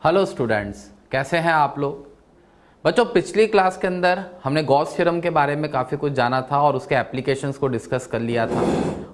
Hello students, कैसे हैं आप लोग। बच्चों, पिछली क्लास के अंदर हमने गॉस थ्योरम के बारे में काफ़ी कुछ जाना था और उसके एप्लीकेशंस को डिस्कस कर लिया था।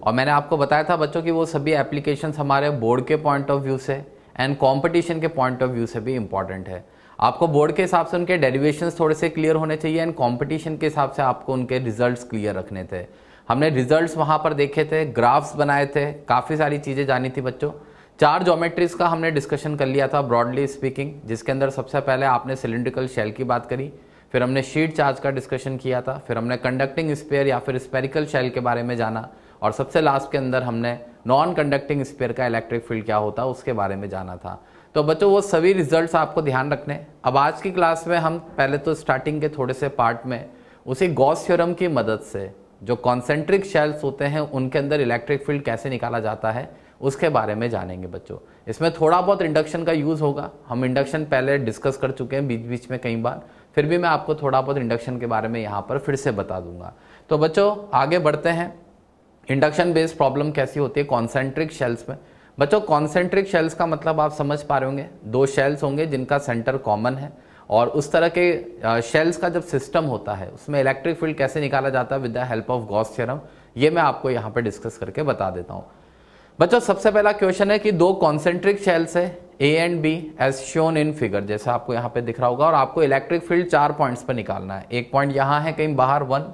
और मैंने आपको बताया था बच्चों कि वो सभी एप्लीकेशंस हमारे बोर्ड के पॉइंट ऑफ व्यू से एंड कंपटीशन के पॉइंट ऑफ व्यू से भी इंपॉर्टेंट है। आपको बोर्ड के हिसाब से उनके डेरिवेशंस थोड़े से क्लियर होने चाहिए एंड कॉम्पिटिशन के हिसाब से आपको उनके रिजल्ट्स क्लियर रखने थे। हमने रिजल्ट्स वहाँ पर देखे थे, ग्राफ्स बनाए थे, काफ़ी सारी चीज़ें जानी थी बच्चों। 4 ज्योमेट्रीज का हमने डिस्कशन कर लिया था ब्रॉडली स्पीकिंग, जिसके अंदर सबसे पहले आपने सिलिंड्रिकल शेल की बात करी, फिर हमने शीट चार्ज का डिस्कशन किया था, फिर हमने कंडक्टिंग स्फीयर या फिर स्पेरिकल शेल के बारे में जाना, और सबसे लास्ट के अंदर हमने नॉन कंडक्टिंग स्फीयर का इलेक्ट्रिक फील्ड क्या होता है उसके बारे में जाना था। तो बच्चों, वो सभी रिजल्ट्स आपको ध्यान रखने। अब आज की क्लास में हम पहले तो स्टार्टिंग के थोड़े से पार्ट में उसी गॉस थ्योरम की मदद से जो कॉन्सेंट्रिक शेल्स होते हैं उनके अंदर इलेक्ट्रिक फील्ड कैसे निकाला जाता है उसके बारे में जानेंगे बच्चों। इसमें थोड़ा बहुत इंडक्शन का यूज होगा। हम इंडक्शन पहले डिस्कस कर चुके हैं बीच बीच में कई बार, फिर भी मैं आपको थोड़ा बहुत इंडक्शन के बारे में यहाँ पर फिर से बता दूंगा। तो बच्चों, आगे बढ़ते हैं। इंडक्शन बेस्ड प्रॉब्लम कैसी होती है कॉन्सेंट्रिक शेल्स में। बच्चों, कॉन्सेंट्रिक शेल्स का मतलब आप समझ पा रहे होंगे, 2 शेल्स होंगे जिनका सेंटर कॉमन है, और उस तरह के शेल्स का जब सिस्टम होता है उसमें इलेक्ट्रिक फील्ड कैसे निकाला जाता है with the help of Gauss theorem, ये मैं आपको यहाँ पे डिस्कस करके बता देता हूँ। बच्चों, सबसे पहला क्वेश्चन है कि 2 कॉन्सेंट्रिक शेल्स है A and B as shown in figure, जैसा आपको यहाँ पे दिख रहा होगा, और आपको इलेक्ट्रिक फील्ड 4 पॉइंट्स पर निकालना है। एक पॉइंट यहाँ है कहीं बाहर 1,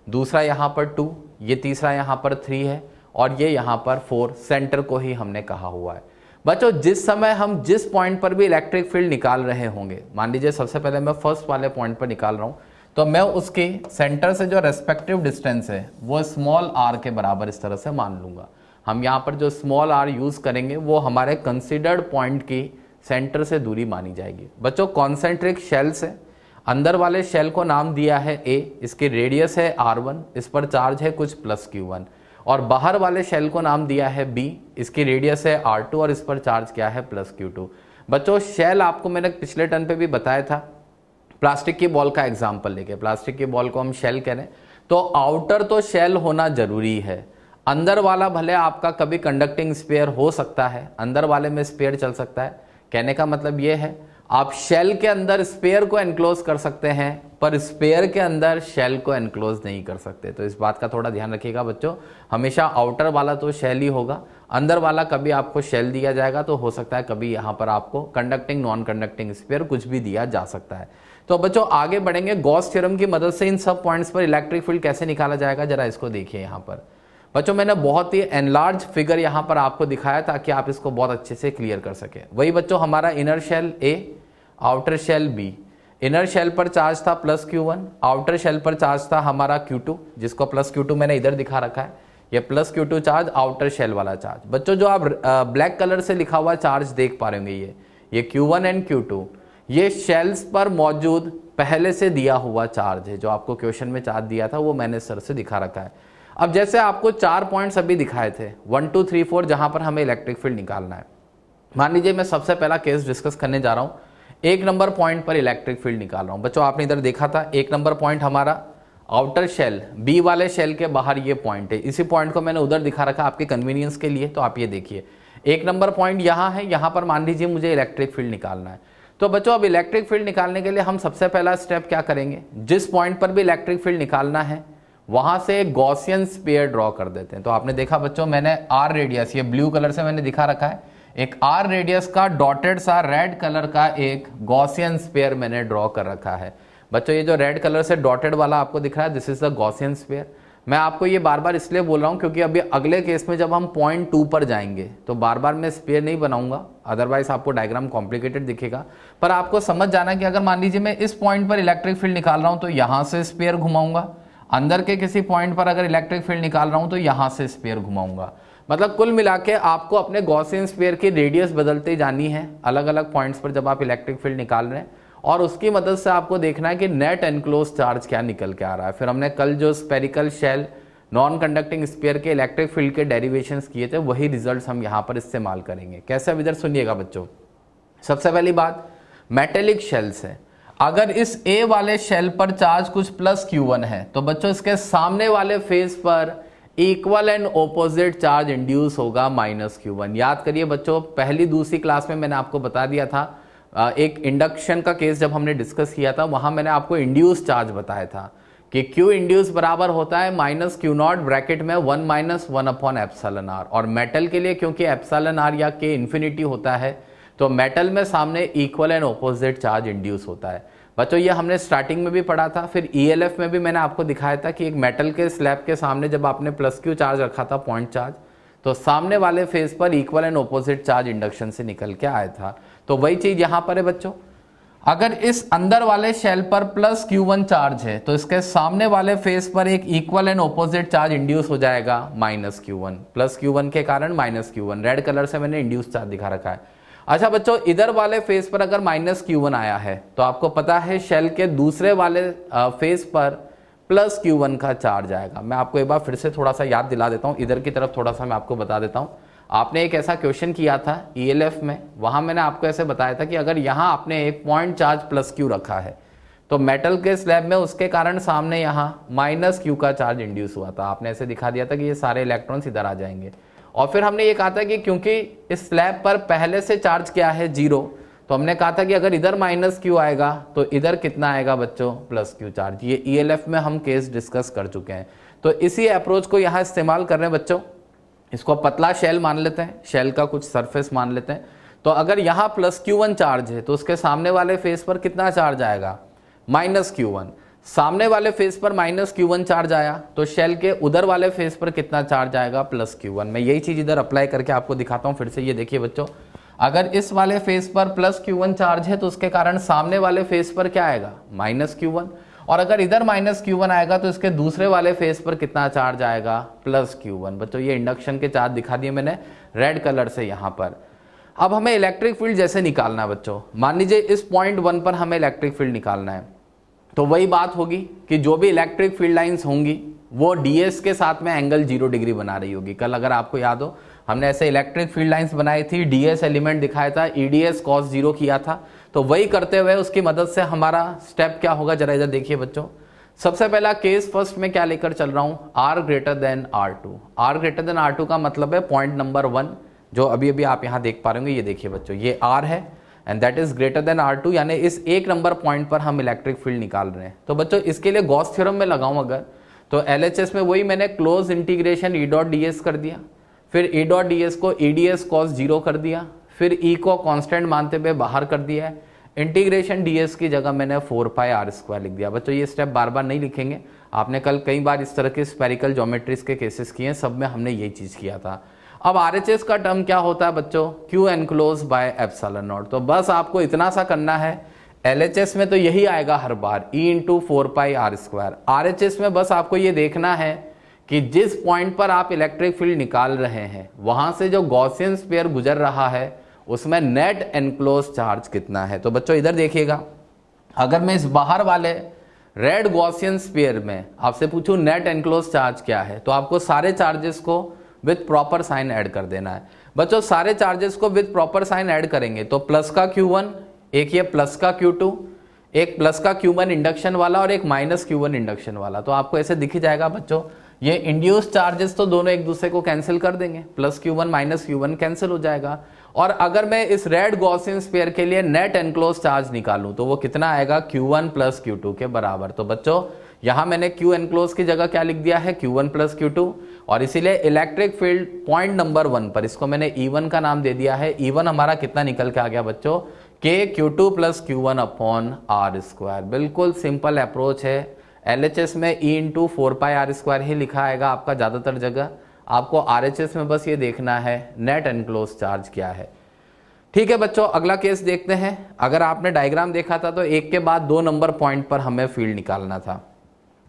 दूसरा यहाँ पर 2, ये तीसरा यहाँ पर 3 है, और ये यहाँ पर 4, सेंटर को ही हमने कहा हुआ है। बच्चों, जिस समय हम जिस पॉइंट पर भी इलेक्ट्रिक फील्ड निकाल रहे होंगे, मान लीजिए सबसे पहले मैं फर्स्ट वाले पॉइंट पर निकाल रहा हूँ, तो मैं उसके सेंटर से जो रेस्पेक्टिव डिस्टेंस है वो स्मॉल आर के बराबर इस तरह से मान लूंगा। हम यहाँ पर जो स्मॉल आर यूज करेंगे वो हमारे कंसीडर्ड पॉइंट की सेंटर से दूरी मानी जाएगी। बच्चों, कॉन्सेंट्रिक शेल से अंदर वाले शेल को नाम दिया है ए, इसकी रेडियस है r1, इस पर चार्ज है कुछ प्लस q1, और बाहर वाले शेल को नाम दिया है बी, इसकी रेडियस है r2 और इस पर चार्ज क्या है प्लस q2। बच्चों, शेल आपको मैंने पिछले टर्न पे भी बताया था, प्लास्टिक की बॉल का एग्जाम्पल लेके, प्लास्टिक की बॉल को हम शेल करें तो आउटर तो शेल होना जरूरी है, अंदर वाला भले आपका कभी कंडक्टिंग स्फीयर हो सकता है, अंदर वाले में स्फीयर चल सकता है। कहने का मतलब ये है आप शेल के अंदर स्फीयर को एनक्लोज कर सकते हैं पर स्फीयर के अंदर शेल को एनक्लोज नहीं कर सकते। तो इस बात का थोड़ा ध्यान रखिएगा बच्चों, हमेशा आउटर वाला तो शेल ही होगा, अंदर वाला कभी आपको शेल दिया जाएगा तो हो सकता है कभी यहाँ पर आपको कंडक्टिंग नॉन कंडक्टिंग स्फीयर कुछ भी दिया जा सकता है। तो बच्चों, आगे बढ़ेंगे। गॉस थ्योरम की मदद से इन सब पॉइंट्स पर इलेक्ट्रिक फील्ड कैसे निकाला जाएगा, जरा इसको देखिए। यहाँ पर बच्चों, मैंने बहुत ही एनलार्ज फिगर यहाँ पर आपको दिखाया ताकि आप इसको बहुत अच्छे से क्लियर कर सके। वही बच्चों, हमारा inner shell A, outer shell B. Inner shell पर चार्ज था प्लस q1, आउटर शेल पर चार्ज था हमारा q2, जिसको प्लस q2 मैंने इधर दिखा रखा है, ये plus q2 charge, outer shell वाला चार्ज। बच्चों, जो आप ब्लैक कलर से लिखा हुआ चार्ज देख पा रहे होंगे, ये q1 एंड q2, ये शेल्स पर मौजूद पहले से दिया हुआ चार्ज है। जो आपको क्वेश्चन में चार्ज दिया था वो मैंने सर से दिखा रखा है। अब जैसे आपको 4 पॉइंट्स अभी दिखाए थे 1 2 3 4 जहां पर हमें इलेक्ट्रिक फील्ड निकालना है। मान लीजिए मैं सबसे पहला केस डिस्कस करने जा रहा हूं, 1 नंबर पॉइंट पर इलेक्ट्रिक फील्ड निकाल रहा हूं। बच्चों, आपने इधर देखा था 1 नंबर पॉइंट हमारा आउटर शेल बी वाले शेल के बाहर ये पॉइंट है, इसी पॉइंट को मैंने उधर दिखा रखा आपके कन्वीनियंस के लिए। तो आप ये देखिए 1 नंबर पॉइंट यहाँ है, यहाँ पर मान लीजिए मुझे इलेक्ट्रिक फील्ड निकालना है। तो बच्चों, अब इलेक्ट्रिक फील्ड निकालने के लिए हम सबसे पहला स्टेप क्या करेंगे, जिस पॉइंट पर भी इलेक्ट्रिक फील्ड निकालना है वहां से एक गॉसियन स्फीयर ड्रॉ कर देते हैं। तो आपने देखा बच्चों, मैंने आर रेडियस, ये ब्लू कलर से मैंने दिखा रखा है, एक आर रेडियस का डॉटेड सा रेड कलर का एक गॉसियन स्फीयर मैंने ड्रॉ कर रखा है। बच्चों, ये जो रेड कलर से डॉटेड वाला आपको दिख रहा है, this is the Gaussian sphere. मैं आपको ये बार बार इसलिए बोल रहा हूं क्योंकि अभी अगले केस में जब हम पॉइंट 2 पर जाएंगे तो बार बार मैं स्फीयर नहीं बनाऊंगा, अदरवाइज आपको डायग्राम कॉम्प्लिकेटेड दिखेगा। पर आपको समझ जाना कि अगर मान लीजिए मैं इस पॉइंट पर इलेक्ट्रिक फील्ड निकाल रहा हूं तो यहां से स्फीयर घुमाऊंगा, अंदर के किसी पॉइंट पर अगर इलेक्ट्रिक फील्ड निकाल रहा हूं तो यहां से स्फीयर घुमाऊंगा। मतलब कुल मिला के आपको अपने गॉसियन स्फीयर की रेडियस बदलते जानी है अलग अलग पॉइंट्स पर जब आप इलेक्ट्रिक फील्ड निकाल रहे हैं, और उसकी मदद से आपको देखना है कि नेट एनक्लोज चार्ज क्या निकल के आ रहा है। फिर हमने कल जो spherical shell non conducting sphere के इलेक्ट्रिक फील्ड के डेरिवेशंस किए थे वही रिजल्ट्स हम यहाँ पर इस्तेमाल करेंगे। कैसे, अब इधर सुनिएगा बच्चों। सबसे पहली बात, मेटेलिक शेल्स है, अगर इस ए वाले शेल पर चार्ज कुछ प्लस q1 है तो बच्चों इसके सामने वाले फेस पर equal and opposite charge induce होगा माइनस q1। याद करिए बच्चों, पहली दूसरी क्लास में मैंने आपको बता दिया था एक इंडक्शन का केस जब हमने डिस्कस किया था, वहां मैंने आपको इंड्यूस चार्ज बताया था कि Q इंड्यूस बराबर होता है माइनस क्यू नॉट ब्रैकेट में 1 माइनस 1 अपॉन एप्सिलॉन आर। और मेटल के लिए क्योंकि एप्सिलॉन आर या K इन्फिनिटी होता है, तो मेटल में सामने equal and opposite charge induce होता है। बच्चों ये हमने स्टार्टिंग में भी पढ़ा था, फिर ELF में भी मैंने आपको दिखाया था कि एक मेटल के स्लैब के सामने जब आपने प्लस Q चार्ज रखा था, पॉइंट चार्ज, तो सामने वाले फेस पर equal and opposite charge induction से निकल के आया था। तो वही चीज यहां पर है बच्चों, अगर इस अंदर वाले शेल पर प्लस Q1 चार्ज है तो इसके सामने वाले फेस पर एक equal and opposite charge induce हो जाएगा माइनस Q1। प्लस Q1 के कारण माइनस Q1, रेड कलर से मैंने इंड्यूस चार्ज दिखा रखा है। अच्छा बच्चों, इधर वाले फेस पर अगर माइनस Q1 आया है तो आपको पता है शेल के दूसरे वाले फेस पर प्लस Q1 का चार्ज आएगा। मैं आपको एक बार फिर से थोड़ा सा याद दिला देता हूं, इधर की तरफ थोड़ा सा मैं आपको बता देता हूं। आपने एक ऐसा क्वेश्चन किया था ELF में, वहां मैंने आपको ऐसे बताया था कि अगर यहां आपने एक पॉइंट चार्ज प्लस Q रखा है तो मेटल के स्लैब में उसके कारण सामने यहां माइनस Q का चार्ज इंड्यूस हुआ था। आपने ऐसे दिखा दिया था कि ये सारे इलेक्ट्रॉन्स इधर आ जाएंगे। और फिर हमने ये कहा था कि क्योंकि इस स्लैब पर पहले से चार्ज क्या है, 0, तो हमने कहा था कि अगर इधर माइनस Q आएगा तो इधर कितना आएगा बच्चों, प्लस Q चार्ज। ये ELF में हम केस डिस्कस कर चुके हैं, तो इसी अप्रोच को यहाँ इस्तेमाल कर रहे हैं बच्चों। इसको पतला शेल मान लेते हैं, शेल का कुछ सरफेस मान लेते हैं। तो अगर यहाँ प्लस Q1 चार्ज है तो उसके सामने वाले फेस पर कितना चार्ज आएगा, माइनस Q1। सामने वाले फेस पर माइनस Q1 चार्ज आया तो शेल के उधर वाले फेस पर कितना चार्ज आएगा, प्लस Q1। मैं यही चीज इधर अप्लाई करके आपको दिखाता हूं फिर से। ये देखिए बच्चों, अगर इस वाले फेस पर प्लस Q1 चार्ज है तो उसके कारण सामने वाले फेस पर क्या आएगा, माइनस Q1। और अगर इधर माइनस Q1 आएगा तो इसके दूसरे वाले फेस पर कितना चार्ज आएगा, प्लस Q1। बच्चों ये इंडक्शन के चार्ज दिखा दिए मैंने रेड कलर से यहाँ पर। अब हमें इलेक्ट्रिक फील्ड जैसे निकालना है बच्चों, मान लीजिए इस पॉइंट 1 पर हमें इलेक्ट्रिक फील्ड निकालना है, तो वही बात होगी कि जो भी इलेक्ट्रिक फील्ड लाइंस होंगी वो ds के साथ में एंगल 0 डिग्री बना रही होगी। कल अगर आपको याद हो हमने ऐसे इलेक्ट्रिक फील्ड लाइंस बनाई थी, ds एलिमेंट दिखाया था, EDS cos 0 किया था। तो वही करते हुए उसकी मदद से हमारा स्टेप क्या होगा, जरा इधर देखिए बच्चों। सबसे पहला केस फर्स्ट में क्या लेकर चल रहा हूं, r greater than r2। r greater than r2 का मतलब है पॉइंट नंबर 1 जो अभी अभी आप यहां देख पा रहे होंगे। ये देखिए बच्चों, ये r है and that is greater than R2, यानी इस एक नंबर पॉइंट पर हम इलेक्ट्रिक फील्ड निकाल रहे हैं। तो बच्चों इसके लिए गॉस थ्योरम में लगाऊं अगर, तो LHS में वही मैंने close integration E dot ds कर दिया, फिर E डॉट ds को EDS cos 0 कर दिया, फिर E को कांस्टेंट मानते हुए बाहर कर दिया है। इंटीग्रेशन ds की जगह मैंने 4 पाई r² लिख दिया। बच्चों ये स्टेप बार बार नहीं लिखेंगे, आपने कल कई बार इस तरह के स्पेरिकल ज्योमेट्रीज के केसेस किए हैं, सब में हमने यही चीज किया था। अब RHS का टर्म क्या होता है बच्चों, Q enclose by epsilon not. तो बस आपको इतना सा करना है, LHS में तो यही आएगा हर बार, E इंटू 4 पाई r²। RHS में बस आपको ये देखना है कि जिस पॉइंट पर आप इलेक्ट्रिक फील्ड निकाल रहे हैं वहां से जो गॉसियन स्फीयर गुजर रहा है उसमें नेट एनक्लोज चार्ज कितना है। तो बच्चों इधर देखिएगा, अगर मैं इस बाहर वाले रेड गॉसियन स्फीयर में आपसे पूछूं नेट एनक्लोज चार्ज क्या है, तो आपको सारे चार्जेस को विथ प्रॉपर साइन ऐड कर देना है। बच्चों सारे चार्जेस को विथ प्रॉपर साइन ऐड करेंगे तो प्लस का Q1, एक ये प्लस का Q2, एक प्लस का Q1 इंडक्शन वाला और एक माइनस Q1 इंडक्शन वाला। तो आपको ऐसे दिख जाएगा बच्चों, ये इंड्यूस चार्जेस तो दोनों एक दूसरे को कैंसिल कर देंगे, plus Q1 minus Q1 cancel हो जाएगा। और अगर मैं इस रेड गॉसियन स्फीयर के लिए नेट एनक्लोज चार्ज निकालूं तो वो कितना आएगा, Q1 प्लस Q2 के बराबर। तो बच्चों यहां मैंने Q एनक्लोज की जगह क्या लिख दिया है, Q1 प्लस Q2। और इसीलिए इलेक्ट्रिक फील्ड पॉइंट नंबर 1 पर, इसको मैंने E1 का नाम दे दिया है। E1 हमारा कितना निकल के आ गया बच्चों, K Q2 plus Q1 upon r²। बिल्कुल सिंपल अप्रोच है। LHS में E इंटू 4 पाई r² ही लिखा आएगा आपका ज्यादातर जगह, आपको RHS में बस ये देखना है नेट एनक्लोज चार्ज क्या है। ठीक है बच्चों, अगला केस देखते हैं। अगर आपने डायग्राम देखा था तो एक के बाद 2 नंबर पॉइंट पर हमें फील्ड निकालना था।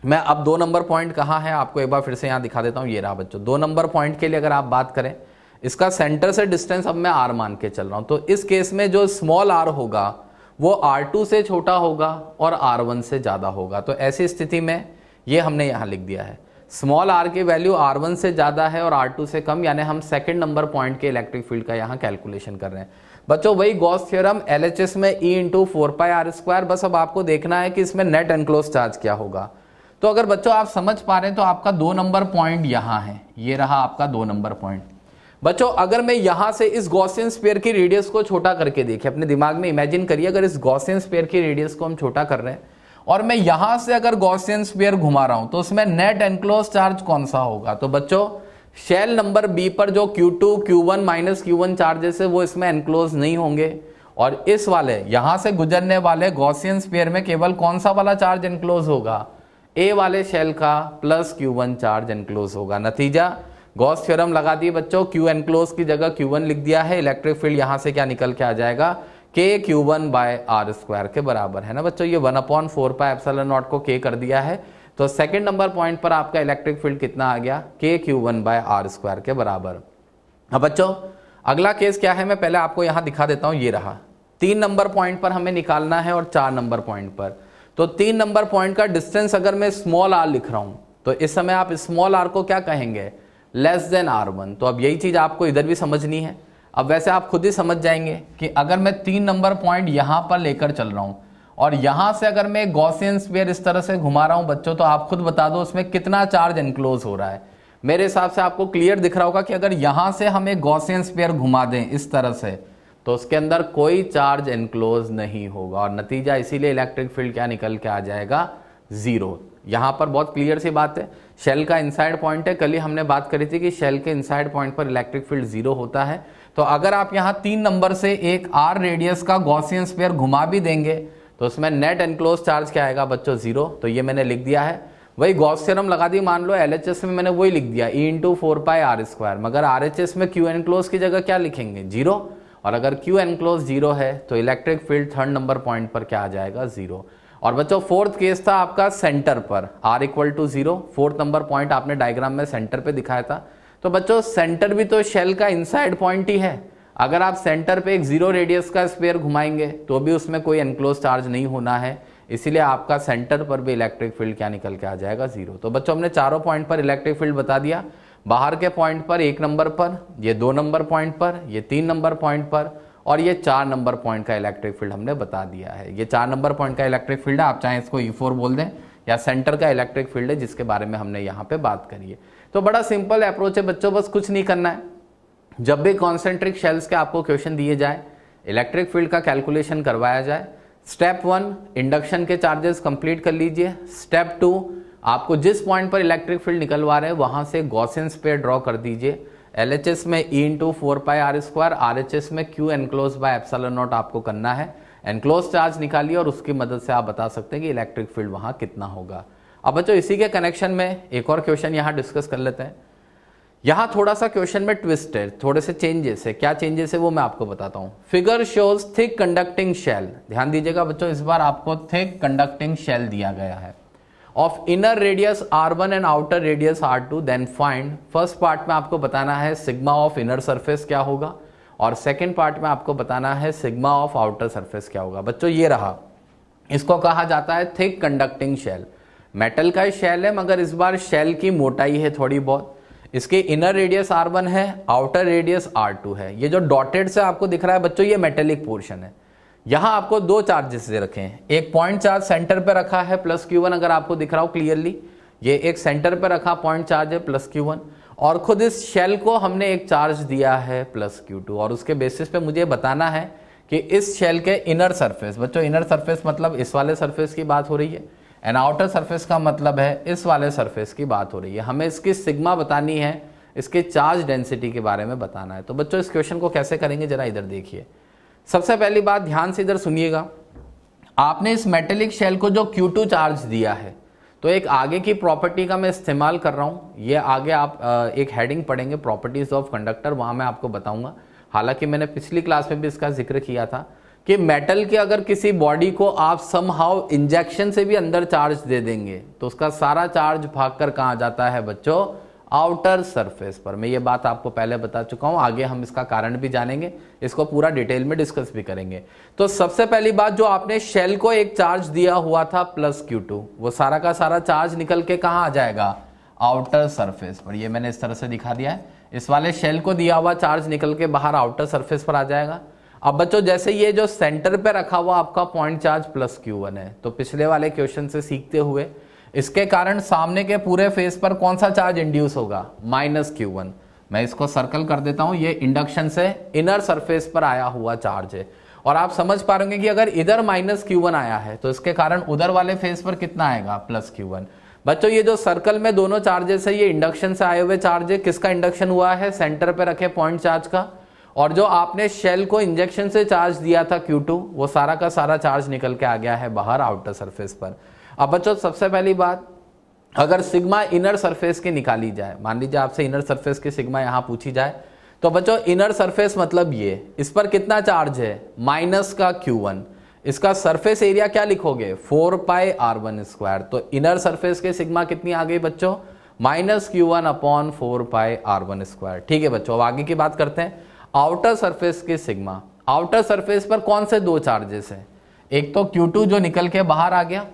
मैं अब 2 नंबर पॉइंट कहाँ है आपको एक बार फिर से यहाँ दिखा देता हूँ। ये रहा बच्चों 2 नंबर पॉइंट के लिए अगर आप बात करें, इसका सेंटर से डिस्टेंस अब मैं r मान के चल रहा हूँ। तो इस केस में जो स्मॉल r होगा वो r2 से छोटा होगा और r1 से ज्यादा होगा। तो ऐसी स्थिति में ये हमने यहाँ लिख दिया है, स्मॉल r की वैल्यू r1 से ज्यादा है और r2 से कम, यानी हम सेकंड नंबर पॉइंट के इलेक्ट्रिक फील्ड का यहाँ कैलकुलेशन कर रहे हैं। बच्चों वही गॉस थ्योरम, LHS में E इंटू 4 पाई r²। बस अब आपको देखना है कि इसमें नेट एनक्लोज चार्ज क्या होगा। तो अगर बच्चों आप समझ पा रहे हैं तो आपका 2 नंबर पॉइंट यहां है, ये रहा आपका 2 नंबर पॉइंट। बच्चों अगर मैं यहां से इस गॉसियन स्फीयर की रेडियस को छोटा करके देखें, अपने दिमाग में इमेजिन करिए अगर इस गॉसियन स्फीयर की रेडियस को हम छोटा कर रहे हैं और मैं यहां से अगर गॉसियन स्फीयर घुमा रहा हूं तो उसमें नेट एनक्लोज चार्ज कौन सा होगा? तो बच्चों शेल नंबर बी पर जो Q2 Q1 minus Q1 charges है वो इसमें एनक्लोज नहीं होंगे और इस वाले यहां से गुजरने वाले गॉसियन स्फीयर में केवल कौन सा वाला चार्ज एनक्लोज होगा? ए वाले शेल का प्लस Q1 चार्ज एनक्लोज होगा। नतीजा गॉस थ्योरम लगा दिए बच्चों, Q एनक्लोज की जगह Q1 लिख दिया है, इलेक्ट्रिक फील्ड यहां से क्या निकल के आ जाएगा? KQ1/R² के बराबर है ना बच्चों। ये 1/4πε0 को K कर दिया है, तो सेकंड नंबर पॉइंट पर आपका इलेक्ट्रिक फील्ड कितना आ गया? KQ1/R² के बराबर। अब बच्चों अगला केस क्या है, मैं पहले आपको यहां दिखा देता हूं। ये रहा 3 नंबर पॉइंट पर हमें निकालना है और 4 नंबर पॉइंट पर। तो 3 नंबर पॉइंट का डिस्टेंस अगर मैं स्मॉल r लिख रहा हूं तो इस समय आप स्मॉल r को क्या कहेंगे? Less than R1। तो अब यही चीज आपको इधर भी समझनी है। अब वैसे आप खुद ही समझ जाएंगे कि अगर मैं 3 नंबर पॉइंट यहां पर लेकर चल रहा हूं और यहां से अगर मैं गॉसियन स्फीयर इस तरह से घुमा रहा हूं बच्चों, तो आप खुद बता दो उसमें कितना चार्ज एनक्लोज हो रहा है। मेरे हिसाब से आपको क्लियर दिख रहा होगा कि अगर यहां से हम एक गॉसियन स्फीयर घुमा दें इस तरह से तो उसके अंदर कोई चार्ज एनक्लोज नहीं होगा और नतीजा इसीलिए इलेक्ट्रिक फील्ड क्या निकल के आ जाएगा? 0। यहां पर बहुत क्लियर सी बात है, शेल का इनसाइड पॉइंट है। कल ही हमने बात करी थी कि शेल के इनसाइड पॉइंट पर इलेक्ट्रिक फील्ड 0 होता है। तो अगर आप यहां 3 नंबर से एक r रेडियस का गॉसियन स्फीयर घुमा भी देंगे तो उसमें नेट एनक्लोज चार्ज क्या आएगा बच्चों? 0। तो ये मैंने लिख दिया है। वही गॉस थ्योरम लगा दी, मान लो LHS में मैंने वही लिख दिया E/4πr², मगर RHS में Q एनक्लोज की जगह क्या लिखेंगे? 0। और अगर Q एनक्लोज 0 है तो electric field 3rd number point पर क्या आ जाएगा? 0। और बच्चों फोर्थ केस था आपका सेंटर पर, R=0। 4th नंबर पॉइंट आपने डायग्राम में सेंटर पे दिखाया था। तो बच्चों सेंटर भी तो शेल का इनसाइड पॉइंट ही है। अगर आप सेंटर पे एक 0 रेडियस का स्फीयर घुमाएंगे तो भी उसमें कोई एनक्लोज चार्ज नहीं होना है, इसीलिए आपका सेंटर पर भी इलेक्ट्रिक फील्ड क्या निकल के आ जाएगा? 0। तो बच्चों हमने चारों पॉइंट पर इलेक्ट्रिक फील्ड बता दिया। बाहर के पॉइंट पर 1 नंबर पर, ये 2 नंबर पॉइंट पर, ये 3 नंबर पॉइंट पर और ये 4 नंबर पॉइंट का इलेक्ट्रिक फील्ड हमने बता दिया है। ये 4 नंबर पॉइंट का इलेक्ट्रिक फील्ड है, आप चाहे इसको E4 बोल दें, या सेंटर का इलेक्ट्रिक फील्ड है जिसके बारे में हमने यहाँ पे बात करी है। तो बड़ा सिंपल अप्रोच है बच्चों, बस कुछ नहीं करना है। जब भी कॉन्सेंट्रिक शेल्स के आपको क्वेश्चन दिए जाए, इलेक्ट्रिक फील्ड का कैलकुलेशन करवाया जाए, स्टेप 1 इंडक्शन के चार्जेस कंप्लीट कर लीजिए। स्टेप 2 आपको जिस पॉइंट पर इलेक्ट्रिक फील्ड निकलवा रहे हैं वहां से गॉसियन स्फीयर ड्रॉ कर दीजिए। LHS में E/4πr², RHS में Q एनक्लोज/ε0 आपको करना है। एनक्लोज चार्ज निकालिए और उसकी मदद से आप बता सकते हैं कि इलेक्ट्रिक फील्ड वहां कितना होगा। अब बच्चों इसी के कनेक्शन में एक और क्वेश्चन यहाँ डिस्कस कर लेते हैं। यहाँ थोड़ा सा क्वेश्चन में ट्विस्ट है, थोड़े से चेंजेस है। क्या चेंजेस है वो मैं आपको बताता हूँ। Figure shows thick conducting shell. ध्यान दीजिएगा बच्चों, इस बार आपको थिक कंडक्टिंग शेल दिया गया है of inner radius R1 and outer radius R2, then find. First part में आपको बताना है सिग्मा ऑफ इनर सरफेस क्या होगा और सेकंड पार्ट में आपको बताना है सिग्मा ऑफ आउटर सरफेस क्या होगा। बच्चों ये रहा, इसको कहा जाता है थिक कंडक्टिंग शेल। मेटल का शेल है मगर इस बार शेल की मोटाई है थोड़ी बहुत। इसके इनर रेडियस R1 है, आउटर रेडियस R2 है। ये जो डॉटेड से आपको दिख रहा है बच्चों ये मेटेलिक पोर्शन है। यहां आपको 2 चार्जेस दे रखे हैं, एक पॉइंट चार्ज सेंटर पे रखा है प्लस Q1, अगर आपको दिख रहा हो क्लियरली, ये एक सेंटर पे रखा पॉइंट चार्ज है प्लस Q1, और खुद इस शेल को हमने एक चार्ज दिया है प्लस Q2। और उसके बेसिस पे मुझे बताना है कि इस शेल के इनर सरफेस, बच्चों इनर सरफेस मतलब इस वाले सरफेस की बात हो रही है, एंड आउटर सरफेस का मतलब है इस वाले सरफेस की बात हो रही है। हमें इसकी सिग्मा बतानी है, इसके चार्ज डेंसिटी के बारे में बताना है। तो बच्चों इस क्वेश्चन को कैसे करेंगे जरा इधर देखिए। सबसे पहली बात ध्यान से इधर सुनिएगा, आपने इस मेटेलिक शेल को जो Q2 चार्ज दिया है, तो एक आगे की प्रॉपर्टी का मैं इस्तेमाल कर रहा हूं। ये आगे आप एक हेडिंग पढ़ेंगे प्रॉपर्टीज ऑफ कंडक्टर, वहां मैं आपको बताऊंगा। हालांकि मैंने पिछली क्लास में भी इसका जिक्र किया था कि मेटल के अगर किसी बॉडी को आप समहाउ इंजेक्शन से भी अंदर चार्ज दे देंगे तो उसका सारा चार्ज भागकर कहां जाता है बच्चों? आउटर सरफेस पर। मैं ये बात आपको पहले बता चुका हूं, आगे हम इसका कारण भी जानेंगे, इसको पूरा डिटेल में डिस्कस भी करेंगे। तो सबसे पहली बात, जो आपने शेल को एक चार्ज दिया हुआ था प्लस Q2, वो सारा का सारा चार्ज निकल के कहां आ जाएगा? आउटर सरफेस पर। ये मैंने इस तरह से दिखा दिया है, इस वाले शेल को दिया हुआ चार्ज निकल के बाहर आउटर सरफेस पर आ जाएगा। अब बच्चों जैसे ये जो सेंटर पे रखा हुआ आपका पॉइंट चार्ज प्लस Q1 है, तो पिछले वाले क्वेश्चन से सीखते हुए इसके कारण सामने के पूरे फेस पर कौन सा चार्ज इंड्यूस होगा? Minus Q1। मैं इसको सर्कल कर देता हूं, ये इंडक्शन से इनर सरफेस पर आया हुआ चार्ज है। और आप समझ पा रहे होंगे कि अगर इधर माइनस Q1 आया है तो इसके कारण उधर वाले फेस पर कितना आएगा, प्लस Q1। बच्चों ये जो सर्कल में दोनों चार्जेस है, ये इंडक्शन से आए हुए चार्ज है। किसका इंडक्शन हुआ है, सेंटर पे रखे पॉइंट चार्ज का। और जो आपने शेल को इंजेक्शन से चार्ज दिया था Q2, वो सारा का सारा चार्ज निकल के आ गया है बाहर आउटर सरफेस पर। अब बच्चों सबसे पहली बात, अगर सिग्मा इनर सरफेस की निकाली जाए, मान लीजिए आपसे इनर सरफेस की सिग्मा यहां पूछी जाए, तो बच्चों इनर सरफेस मतलब ये, इस पर कितना चार्ज है, माइनस का Q1। इसका सरफेस एरिया क्या लिखोगे, 4πr1²। तो इनर सरफेस के सिग्मा कितनी आ गई बच्चों, -Q1 अपॉन 4πr1²। ठीक है बच्चों, अब आगे की बात करते हैं। आउटर सरफेस के सिग्मा, आउटर सरफेस पर कौन से दो चार्जेस हैं, एक तो Q2 जो निकल के बाहर आ गया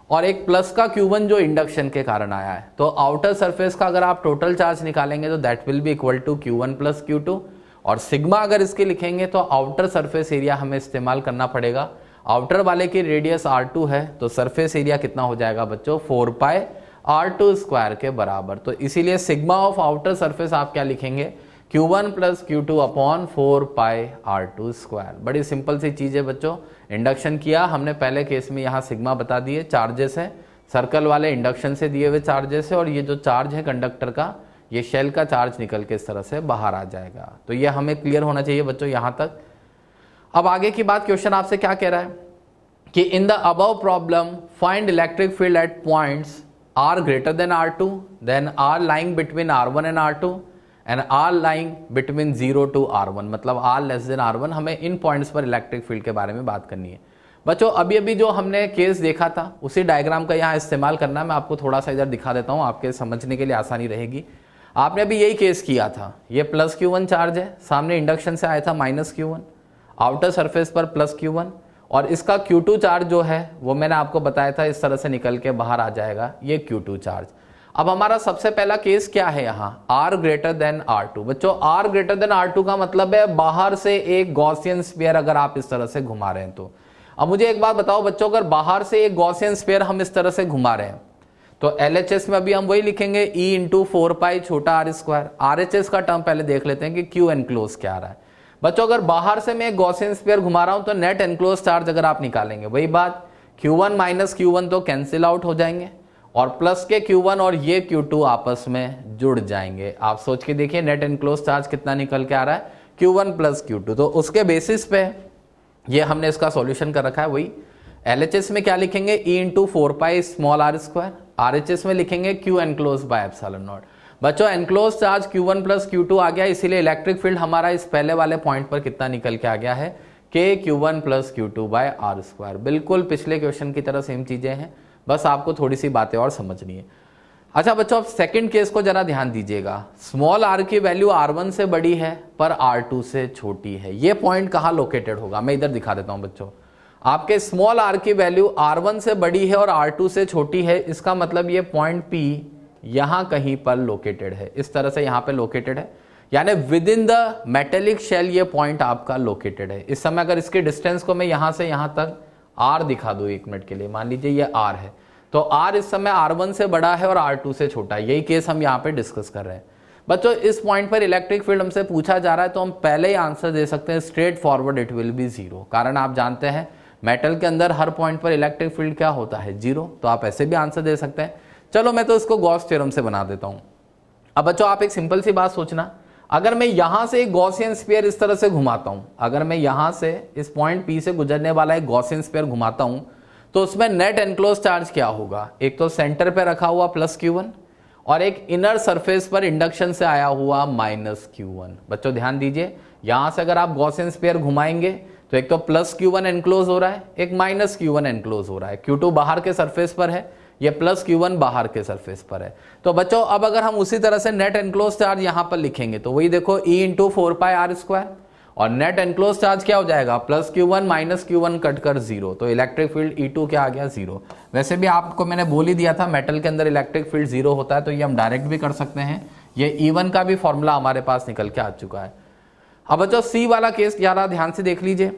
और एक प्लस का Q1 जो इंडक्शन के कारण आया है। तो आउटर सरफेस का अगर आप टोटल चार्ज निकालेंगे तो that will be equal to Q1 plus Q2। और सिग्मा अगर इसके लिखेंगे तो आउटर सरफेस एरिया हमें इस्तेमाल करना पड़ेगा। आउटर वाले की रेडियस R2 है तो सरफेस एरिया कितना हो जाएगा बच्चों, 4πr2² के बराबर। तो इसीलिए सिग्मा ऑफ आउटर सरफेस आप क्या लिखेंगे, Q1 plus Q2 upon 4πr2²। बड़ी सिंपल सी चीज है बच्चों। इंडक्शन किया हमने पहले केस में, यहाँ सिग्मा बता दिए, चार्जेस है सर्कल वाले इंडक्शन से दिए हुए चार्जेस है, और ये जो चार्ज है कंडक्टर का, ये शेल का चार्ज निकल के इस तरह से बाहर आ जाएगा। तो ये हमें क्लियर होना चाहिए बच्चों यहाँ तक। अब आगे की बात, क्वेश्चन आपसे क्या कह रहा है कि in the above problem find electric field at points R greater than R2, then R lying between R1 and R2 and R lying between 0 to R1, मतलब R less than R1। हमें इन points पर electric field के बारे में बात करनी है बच्चों। अभी अभी जो हमने केस देखा था उसी डायग्राम का यहाँ इस्तेमाल करना है। मैं आपको थोड़ा सा इधर दिखा देता हूँ, आपके समझने के लिए आसानी रहेगी। आपने अभी यही केस किया था, ये प्लस Q1 चार्ज है, सामने इंडक्शन से आया था माइनस Q1, आउटर सरफेस पर प्लस Q1, और इसका Q2 चार्ज जो है वो मैंने आपको बताया था इस तरह से निकल के बाहर आ जाएगा, ये Q2 चार्ज। अब हमारा सबसे पहला केस क्या है यहाँ, R ग्रेटर देन R2। बच्चों R ग्रेटर देन R2 का मतलब है बाहर से एक गॉसियन स्फीयर अगर आप इस तरह से घुमा रहे हैं तो। अब मुझे एक बात बताओ बच्चों, अगर बाहर से एक गॉसियन स्फीयर हम इस तरह से घुमा रहे हैं तो LHS में अभी हम वही लिखेंगे E इंटू 4π छोटा r²। RHS का टर्म पहले देख लेते हैं कि Q एनक्लोज क्या आ रहा है। बच्चों अगर बाहर से मैं एक गॉसियन स्फीयर घुमा रहा हूं तो नेट एनक्लोज चार्ज अगर आप निकालेंगे, वही बात, Q1 माइनस Q1 तो कैंसिल आउट हो जाएंगे और प्लस के Q1 और ये Q2 आपस में जुड़ जाएंगे। आप सोच के देखिए नेट एनक्लोज चार्ज कितना निकल के आ रहा है, Q1 प्लस Q2। तो उसके बेसिस पे ये हमने इसका सॉल्यूशन कर रखा है। वही LHS में क्या लिखेंगे, E into 4π small r²। RHS में लिखेंगे Q enclose by epsilon naught. बच्चों enclose charge Q1 plus Q2 आ गया, इसीलिए इलेक्ट्रिक फील्ड हमारा इस पहले वाले पॉइंट पर कितना निकल के आ गया है, K Q1 plus Q2 bye r²। बिल्कुल पिछले क्वेश्चन की तरह सेम चीजें हैं, बस आपको थोड़ी सी बातें और समझनी है। अच्छा बच्चों अब सेकंड केस को जरा ध्यान दीजिएगा। स्मॉल r की वैल्यू R1 से बड़ी है पर R2 से छोटी है। ये पॉइंट कहाँ लोकेटेड होगा, मैं इधर दिखा देता हूं बच्चों। आपके स्मॉल r की वैल्यू R1 से बड़ी है और R2 से छोटी है, इसका मतलब ये पॉइंट P यहां कहीं पर लोकेटेड है, इस तरह से यहां पे लोकेटेड है, यानी within the metallic shell ये पॉइंट आपका लोकेटेड है। इस समय अगर इसके डिस्टेंस को मैं यहां से यहां तक R दिखा दूं एक मिनट के लिए, मान लीजिए ये R है, तो R इस समय R1 से बड़ा है और R2 से छोटा है। यही केस हम यहाँ पे डिस्कस कर रहे हैं बच्चों। इस पॉइंट पर इलेक्ट्रिक फील्ड हमसे पूछा जा रहा है तो हम पहले ही आंसर दे सकते हैं straight forward, it will be 0। कारण आप जानते हैं मेटल के अंदर हर पॉइंट पर इलेक्ट्रिक फील्ड क्या होता है, 0। तो आप ऐसे भी आंसर दे सकते हैं। चलो मैं तो इसको गॉस थ्योरम से बना देता हूं। अब बच्चों आप एक सिंपल सी बात सोचना, अगर मैं यहां से एक गॉसियन स्फीयर इस तरह से घुमाता हूं, अगर मैं यहां से इस पॉइंट P से गुजरने वाला एक गॉसियन स्फीयर घुमाता हूं तो उसमें नेट एनक्लोज चार्ज क्या होगा, एक तो सेंटर पे रखा हुआ प्लस Q1 और एक इनर सरफेस पर इंडक्शन से आया हुआ माइनस Q1। बच्चों ध्यान दीजिए, यहां से अगर आप गॉसियन स्फीयर घुमाएंगे तो एक तो प्लस Q1 एनक्लोज हो रहा है, एक माइनस Q1 एनक्लोज हो रहा है। Q2 बाहर के सरफेस पर है, ये प्लस Q1 बाहर के सरफेस पर है। तो बच्चों अब अगर हम उसी तरह से नेट एनक्लोज चार्ज यहां पर लिखेंगे तो वही देखो E इंटू 4π r², और नेट एनक्लोज चार्ज क्या हो जाएगा, प्लस Q1 माइनस Q1 कटकर 0। तो इलेक्ट्रिक फील्ड E2 क्या आ गया, 0। वैसे भी आपको मैंने बोल ही दिया था मेटल के अंदर इलेक्ट्रिक फील्ड 0 होता है, तो ये हम डायरेक्ट भी कर सकते हैं। ये E1 का भी फॉर्मूला हमारे पास निकल के आ चुका है। अब बच्चों C वाला केस जरा ध्यान से देख लीजिए।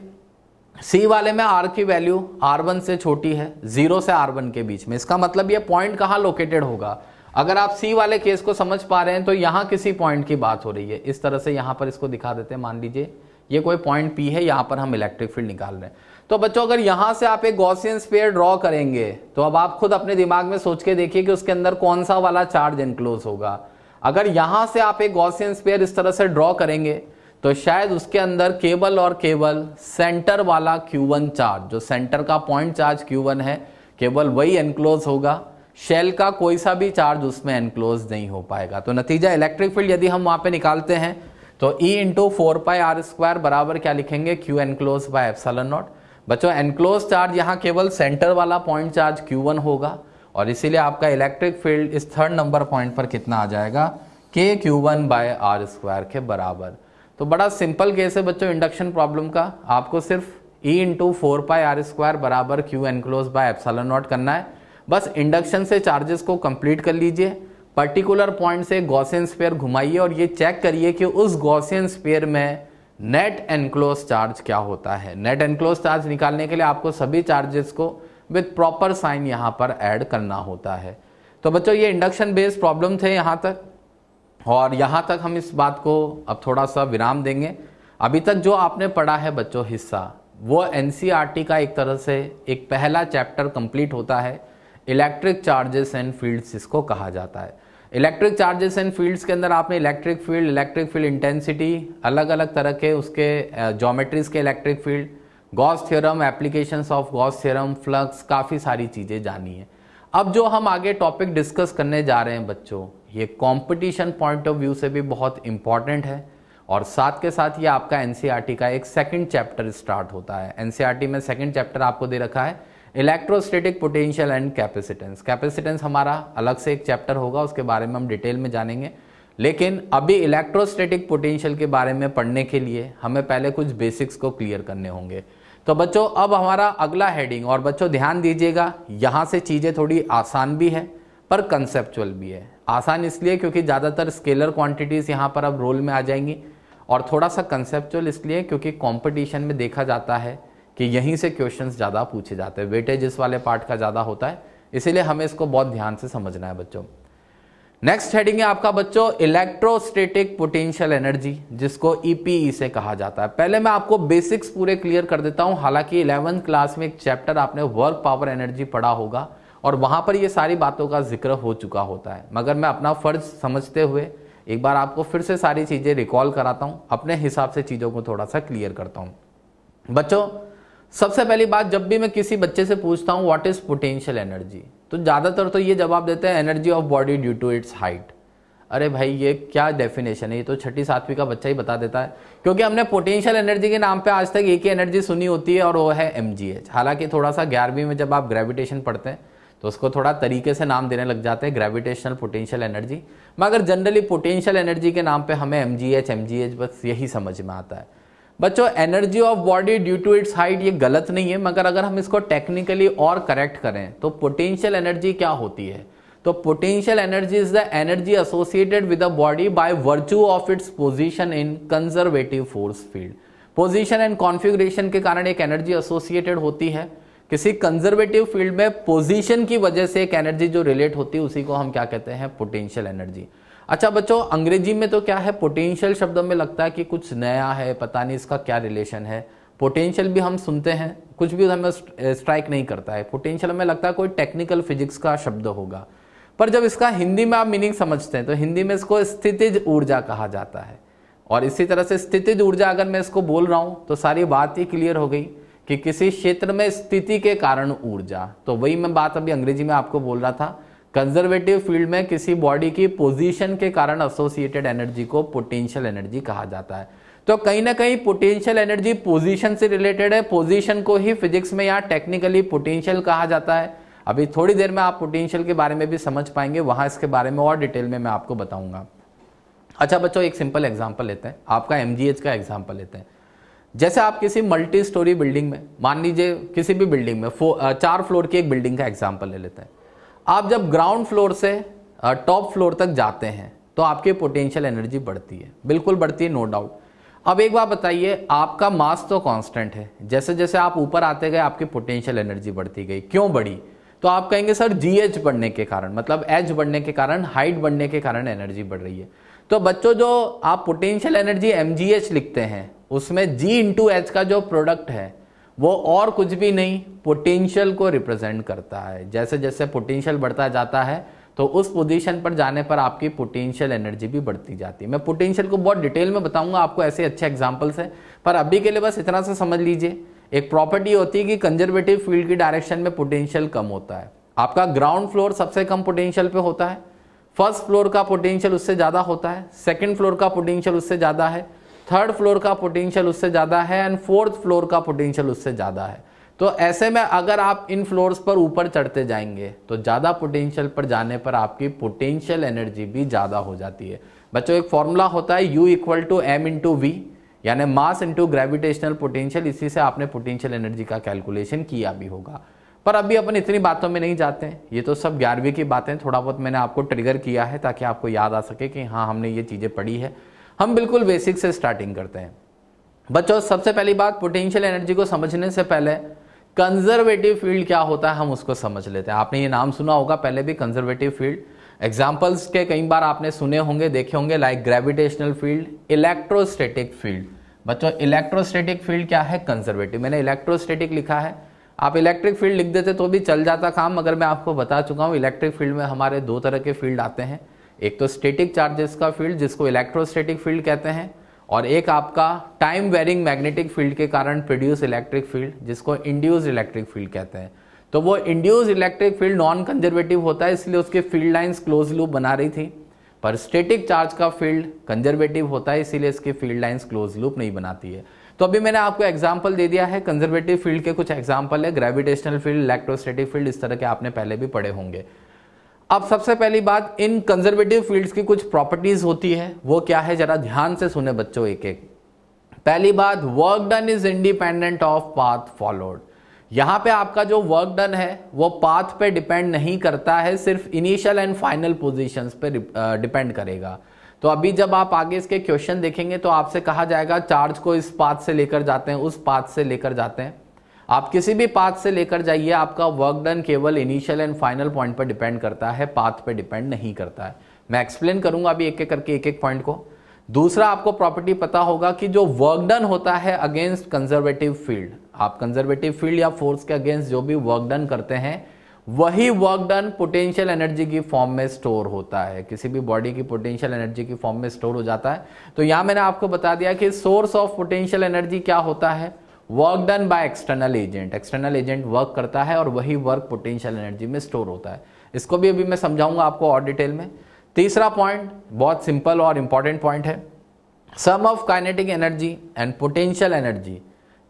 C वाले में R की वैल्यू R1 से छोटी है, 0 से R1 के बीच में। इसका मतलब ये पॉइंट कहाँ लोकेटेड होगा, अगर आप सी वाले केस को समझ पा रहे हैं तो यहां किसी पॉइंट की बात हो रही है। इस तरह से यहां पर इसको दिखा देते हैं, मान लीजिए ये कोई पॉइंट पी है, यहां पर हम इलेक्ट्रिक फील्ड निकाल रहे हैं। तो बच्चों अगर यहां से आप एक गॉसियन स्फीयर ड्रॉ करेंगे तो अब आप खुद अपने दिमाग में सोच के देखिए कि उसके अंदर कौन सा वाला चार्ज एनक्लोज होगा। अगर यहां से आप एक गॉसियन स्फीयर इस तरह से ड्रॉ करेंगे तो शायद उसके अंदर केवल और केवल सेंटर वाला Q1 चार्ज, जो सेंटर का पॉइंट चार्ज Q1 है, केवल वही एनक्लोज होगा। शेल का कोई सा भी चार्ज उसमें एनक्लोज नहीं हो पाएगा। तो नतीजा इलेक्ट्रिक फील्ड यदि हम वहां पे निकालते हैं तो E इंटू 4πr² बराबर क्या लिखेंगे, Q enclose by epsilon naught. बच्चों एनक्लोज चार्ज यहाँ केवल सेंटर वाला पॉइंट चार्ज Q1 होगा और इसीलिए आपका इलेक्ट्रिक फील्ड इस थर्ड नंबर पॉइंट पर कितना आ जाएगा, KQ1 बाय r² के बराबर। तो बड़ा सिंपल केस है बच्चों इंडक्शन प्रॉब्लम का। आपको सिर्फ E इंटू 4πr² बराबर Q enclose by epsilon not करना है। बस इंडक्शन से चार्जेस को कंप्लीट कर लीजिए, पर्टिकुलर पॉइंट से गॉसियन स्फीयर घुमाइए और ये चेक करिए कि उस गॉसियन स्फीयर में नेट एनक्लोज चार्ज क्या होता है। नेट एनक्लोज चार्ज निकालने के लिए आपको सभी चार्जेस को विद प्रॉपर साइन यहां पर ऐड करना होता है। तो बच्चों ये इंडक्शन बेस्ड प्रॉब्लम थे यहां तक, और यहां तक हम इस बात को अब थोड़ा सा विराम देंगे। अभी तक जो आपने पढ़ा है बच्चों हिस्सा, वो एनसीईआरटी का एक तरह से एक पहला चैप्टर कंप्लीट होता है। इलेक्ट्रिक चार्जेस एंड फील्ड्स इसको कहा जाता है। इलेक्ट्रिक चार्जेस एंड फील्ड्स के अंदर आपने इलेक्ट्रिक फील्ड इंटेंसिटी, अलग अलग तरह के उसके ज्योमेट्रीज के electric field, Gauss theorem, applications of Gauss theorem, flux, काफ़ी सारी चीज़ें जानी है। अब जो हम आगे टॉपिक डिस्कस करने जा रहे हैं बच्चों, ये कंपटीशन पॉइंट ऑफ व्यू से भी बहुत इंपॉर्टेंट है और साथ के साथ ये आपका एनसीईआरटी का एक सेकंड चैप्टर स्टार्ट होता है। एनसीईआरटी में सेकंड चैप्टर आपको दे रखा है electrostatic potential and capacitance. Capacitance हमारा अलग से एक चैप्टर होगा, उसके बारे में हम डिटेल में जानेंगे। लेकिन अभी इलेक्ट्रोस्टैटिक पोटेंशियल के बारे में पढ़ने के लिए हमें पहले कुछ बेसिक्स को क्लियर करने होंगे। तो बच्चों अब हमारा अगला हेडिंग, और बच्चों ध्यान दीजिएगा यहाँ से चीज़ें थोड़ी आसान भी है पर कंसेप्चुअल भी है। आसान इसलिए क्योंकि ज़्यादातर स्केलर क्वांटिटीज़ यहाँ पर अब रोल में आ जाएंगी, और थोड़ा सा कंसेप्चुअल इसलिए क्योंकि कंपटीशन में देखा जाता है कि यहीं से क्वेश्चंस ज़्यादा पूछे जाते हैं, वेटेज इस वाले पार्ट का ज़्यादा होता है, इसीलिए हमें इसको बहुत ध्यान से समझना है बच्चों। नेक्स्ट हेडिंग है आपका बच्चों इलेक्ट्रोस्टैटिक पोटेंशियल एनर्जी, जिसको ईपीई से कहा जाता है। पहले मैं आपको बेसिक्स पूरे क्लियर कर देता हूं। हालांकि 11th क्लास में एक चैप्टर आपने वर्क पावर एनर्जी पढ़ा होगा और वहां पर ये सारी बातों का जिक्र हो चुका होता है, मगर मैं अपना फर्ज समझते हुए एक बार आपको फिर से सारी चीजें रिकॉल कराता हूं, अपने हिसाब से चीजों को थोड़ा सा क्लियर करता हूं। बच्चों सबसे पहली बात, जब भी मैं किसी बच्चे से पूछता हूं व्हाट इज पोटेंशियल एनर्जी, तो ज्यादातर तो ये जवाब देते हैं energy of body due to its height. अरे भाई ये क्या डेफिनेशन है, ये तो छठी सातवीं का बच्चा ही बता देता है, क्योंकि हमने पोटेंशियल एनर्जी के नाम पे आज तक एक ही एनर्जी सुनी होती है और वो है mgh। हालांकि थोड़ा सा 11वीं में जब आप ग्रेविटेशन पढ़ते हैं तो उसको थोड़ा तरीके से नाम देने लग जाते हैं, ग्रेविटेशनल पोटेंशियल एनर्जी, मगर जनरली पोटेंशियल एनर्जी के नाम पे हमें mgh बस यही समझ में आता है। बच्चों energy of body due to its height ये गलत नहीं है, मगर अगर हम इसको टेक्निकली और करेक्ट करें तो पोटेंशियल एनर्जी क्या होती है, तो potential energy is the energy associated with the body by virtue of its position in conservative force field. Position and configuration के कारण एक एनर्जी एसोसिएटेड होती है, किसी कंजर्वेटिव फील्ड में पोजीशन की वजह से एक एनर्जी जो रिलेट होती है उसी को हम क्या कहते हैं, पोटेंशियल एनर्जी। अच्छा बच्चों अंग्रेजी में तो क्या है, पोटेंशियल शब्दों में लगता है कि कुछ नया है, पता नहीं इसका क्या रिलेशन है। पोटेंशियल भी हम सुनते हैं, कुछ भी हमें स्ट्राइक नहीं करता है। पोटेंशियल हमें लगता है कोई टेक्निकल फिजिक्स का शब्द होगा, पर जब इसका हिंदी में आप मीनिंग समझते हैं तो हिंदी में इसको स्थितिज ऊर्जा कहा जाता है। और इसी तरह से स्थितिज ऊर्जा अगर मैं इसको बोल रहा हूं तो सारी बात ही क्लियर हो गई कि किसी क्षेत्र में स्थिति के कारण ऊर्जा। तो वही मैं बात अभी अंग्रेजी में आपको बोल रहा था, कंजर्वेटिव फील्ड में किसी बॉडी की पोजीशन के कारण एसोसिएटेड एनर्जी को पोटेंशियल एनर्जी कहा जाता है। तो कहीं ना कहीं पोटेंशियल एनर्जी पोजीशन से रिलेटेड है, पोजीशन को ही फिजिक्स में यहाँ टेक्निकली पोटेंशियल कहा जाता है। अभी थोड़ी देर में आप पोटेंशियल के बारे में भी समझ पाएंगे, वहां इसके बारे में और डिटेल में मैं आपको बताऊंगा। अच्छा बच्चों एक सिंपल एग्जाम्पल लेते हैं, आपका mgh का एग्जाम्पल लेते हैं। जैसे आप किसी मल्टी स्टोरी बिल्डिंग में, मान लीजिए किसी भी बिल्डिंग में 4 फ्लोर की एक बिल्डिंग का एग्जाम्पल ले लेते हैं। आप जब ग्राउंड फ्लोर से टॉप फ्लोर तक जाते हैं तो आपकी पोटेंशियल एनर्जी बढ़ती है, बिल्कुल बढ़ती है, नो डाउट। अब एक बात बताइए, आपका मास तो कांस्टेंट है, जैसे जैसे आप ऊपर आते गए आपकी पोटेंशियल एनर्जी बढ़ती गई, क्यों बढ़ी? तो आप कहेंगे सर GH बढ़ने के कारण, मतलब H बढ़ने के कारण, हाइट बढ़ने के कारण एनर्जी बढ़ रही है। तो बच्चों जो आप पोटेंशियल एनर्जी mgh लिखते हैं उसमें G इंटू एच का जो प्रोडक्ट है वो और कुछ भी नहीं, पोटेंशियल को रिप्रेजेंट करता है। जैसे जैसे पोटेंशियल बढ़ता जाता है तो उस पोजीशन पर जाने पर आपकी पोटेंशियल एनर्जी भी बढ़ती जाती है। मैं पोटेंशियल को बहुत डिटेल में बताऊंगा आपको ऐसे अच्छे एग्जांपल से, पर अभी के लिए बस इतना से समझ लीजिए। एक प्रॉपर्टी होती है कि कंजर्वेटिव फील्ड की डायरेक्शन में पोटेंशियल कम होता है। आपका ग्राउंड फ्लोर सबसे कम पोटेंशियल पे होता है, फर्स्ट फ्लोर का पोटेंशियल उससे ज्यादा होता है, सेकंड फ्लोर का पोटेंशियल उससे ज्यादा है, थर्ड फ्लोर का पोटेंशियल उससे ज्यादा है एंड फोर्थ फ्लोर का पोटेंशियल उससे ज्यादा है। तो ऐसे में अगर आप इन फ्लोर्स पर ऊपर चढ़ते जाएंगे तो ज्यादा पोटेंशियल पर जाने पर आपकी पोटेंशियल एनर्जी भी ज्यादा हो जाती है। बच्चों एक फॉर्मूला होता है U equal to M into v, यानी मास इंटू ग्रेविटेशनल पोटेंशियल। इसी से आपने पोटेंशियल एनर्जी का कैलकुलेशन किया भी होगा, पर अभी अपन इतनी बातों में नहीं जाते हैं। ये तो सब 11वीं की बातें, थोड़ा बहुत मैंने आपको ट्रिगर किया है ताकि आपको याद आ सके कि हाँ हमने ये चीजें पढ़ी है। हम बिल्कुल बेसिक से स्टार्टिंग करते हैं। बच्चों सबसे पहली बात, पोटेंशियल एनर्जी को समझने से पहले कंजर्वेटिव फील्ड क्या होता है हम उसको समझ लेते हैं। आपने ये नाम सुना होगा पहले भी, कंजर्वेटिव फील्ड। एग्जाम्पल्स के कई बार आपने सुने होंगे, देखे होंगे, like gravitational field, electrostatic field. बच्चों इलेक्ट्रोस्टैटिक फील्ड क्या है? कंजर्वेटिव। मैंने इलेक्ट्रोस्टैटिक लिखा है, आप इलेक्ट्रिक फील्ड लिख देते तो भी चल जाता काम, मगर मैं आपको बता चुका हूं इलेक्ट्रिक फील्ड में हमारे दो तरह के फील्ड आते हैं। एक तो स्टैटिक चार्जेस का फील्ड जिसको इलेक्ट्रोस्टैटिक फील्ड कहते हैं, और एक आपका टाइम वेरिंग मैग्नेटिक फील्ड के कारण प्रोड्यूस इलेक्ट्रिक फील्ड जिसको इंड्यूस्ड इलेक्ट्रिक फील्ड कहते हैं। तो वो induced electric field non conservative होता है, इसलिए उसके फील्ड लाइंस क्लोज लूप बना रही थी। पर स्टैटिक चार्ज का फील्ड कंजर्वेटिव होता है, इसीलिए इसकी फील्ड लाइंस क्लोज लूप नहीं बनाती है। तो अभी मैंने आपको एग्जांपल दे दिया है, कंजर्वेटिव फील्ड के कुछ एग्जांपल है, ग्रेविटेशनल फील्ड, इलेक्ट्रोस्टैटिक फील्ड, इस तरह के आपने पहले भी पढ़े होंगे। अब सबसे पहली बात, इन कंजर्वेटिव फील्ड्स की कुछ प्रॉपर्टीज होती है, वो क्या है जरा ध्यान से सुने बच्चों एक एक। पहली बात, work done is independent of path followed. यहां पे आपका जो वर्क डन है वो पाथ पे डिपेंड नहीं करता है, सिर्फ इनिशियल एंड फाइनल पोजीशंस पे डिपेंड करेगा। तो अभी जब आप आगे इसके क्वेश्चन देखेंगे तो आपसे कहा जाएगा चार्ज को इस पाथ से लेकर जाते हैं, उस पाथ से लेकर जाते हैं। आप किसी भी पाथ से लेकर जाइए, आपका वर्क डन केवल इनिशियल एंड फाइनल पॉइंट पर डिपेंड करता है, पाथ पे डिपेंड नहीं करता है। मैं एक्सप्लेन करूंगा अभी एक एक करके एक एक पॉइंट को। दूसरा, आपको प्रॉपर्टी पता होगा कि जो वर्क डन होता है अगेंस्ट कंजर्वेटिव फील्ड, आप कंजर्वेटिव फील्ड या फोर्स के अगेंस्ट जो भी वर्क डन करते हैं वही वर्क डन पोटेंशियल एनर्जी की फॉर्म में स्टोर होता है, किसी भी बॉडी की पोटेंशियल एनर्जी की फॉर्म में स्टोर हो जाता है। तो यहां मैंने आपको बता दिया कि सोर्स ऑफ पोटेंशियल एनर्जी क्या होता है, work done by external agent. External agent work करता है और वही वर्क पोटेंशियल एनर्जी में स्टोर होता है। इसको भी अभी मैं समझाऊंगा आपको और डिटेल में। तीसरा पॉइंट बहुत सिंपल और इंपॉर्टेंट पॉइंट है, sum of kinetic energy and potential energy,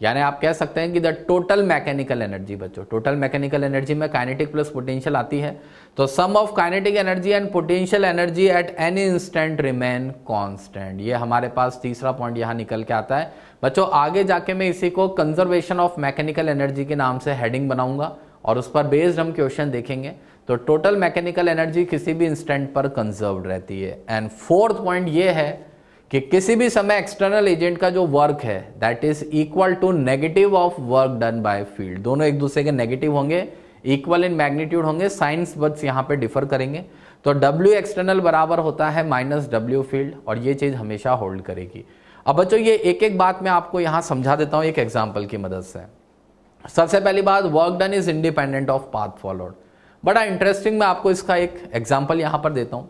यानी आप कह सकते हैं कि द टोटल मैकेनिकल एनर्जी। बच्चों टोटल मैकेनिकल एनर्जी में काइनेटिक प्लस पोटेंशियल आती है, तो sum of kinetic energy and potential energy at any instant remain constant. ये हमारे पास तीसरा पॉइंट यहां निकल के आता है। बच्चों आगे जाके मैं इसी को कंजर्वेशन ऑफ मैकेनिकल एनर्जी के नाम से हेडिंग बनाऊंगा और उस पर बेस्ड हम क्वेश्चन देखेंगे। तो टोटल मैकेनिकल एनर्जी किसी भी इंस्टेंट पर कंजर्व्ड रहती है। एंड फोर्थ पॉइंट ये है कि किसी भी समय एक्सटर्नल एजेंट का जो वर्क है that is equal to negative of work done by field. दोनों एक दूसरे के नेगेटिव होंगे, इक्वल इन मैग्नीट्यूड होंगे, साइंस बस यहां पे डिफर करेंगे। तो W एक्सटर्नल बराबर होता है माइनस W फील्ड, और ये चीज हमेशा होल्ड करेगी। अब बच्चों ये एक एक बात मैं आपको यहां समझा देता हूं एक एग्जाम्पल की मदद से। सबसे पहली बात, work done is independent of path followed. बड़ा इंटरेस्टिंग, मैं आपको इसका एक एग्जाम्पल यहां पर देता हूं।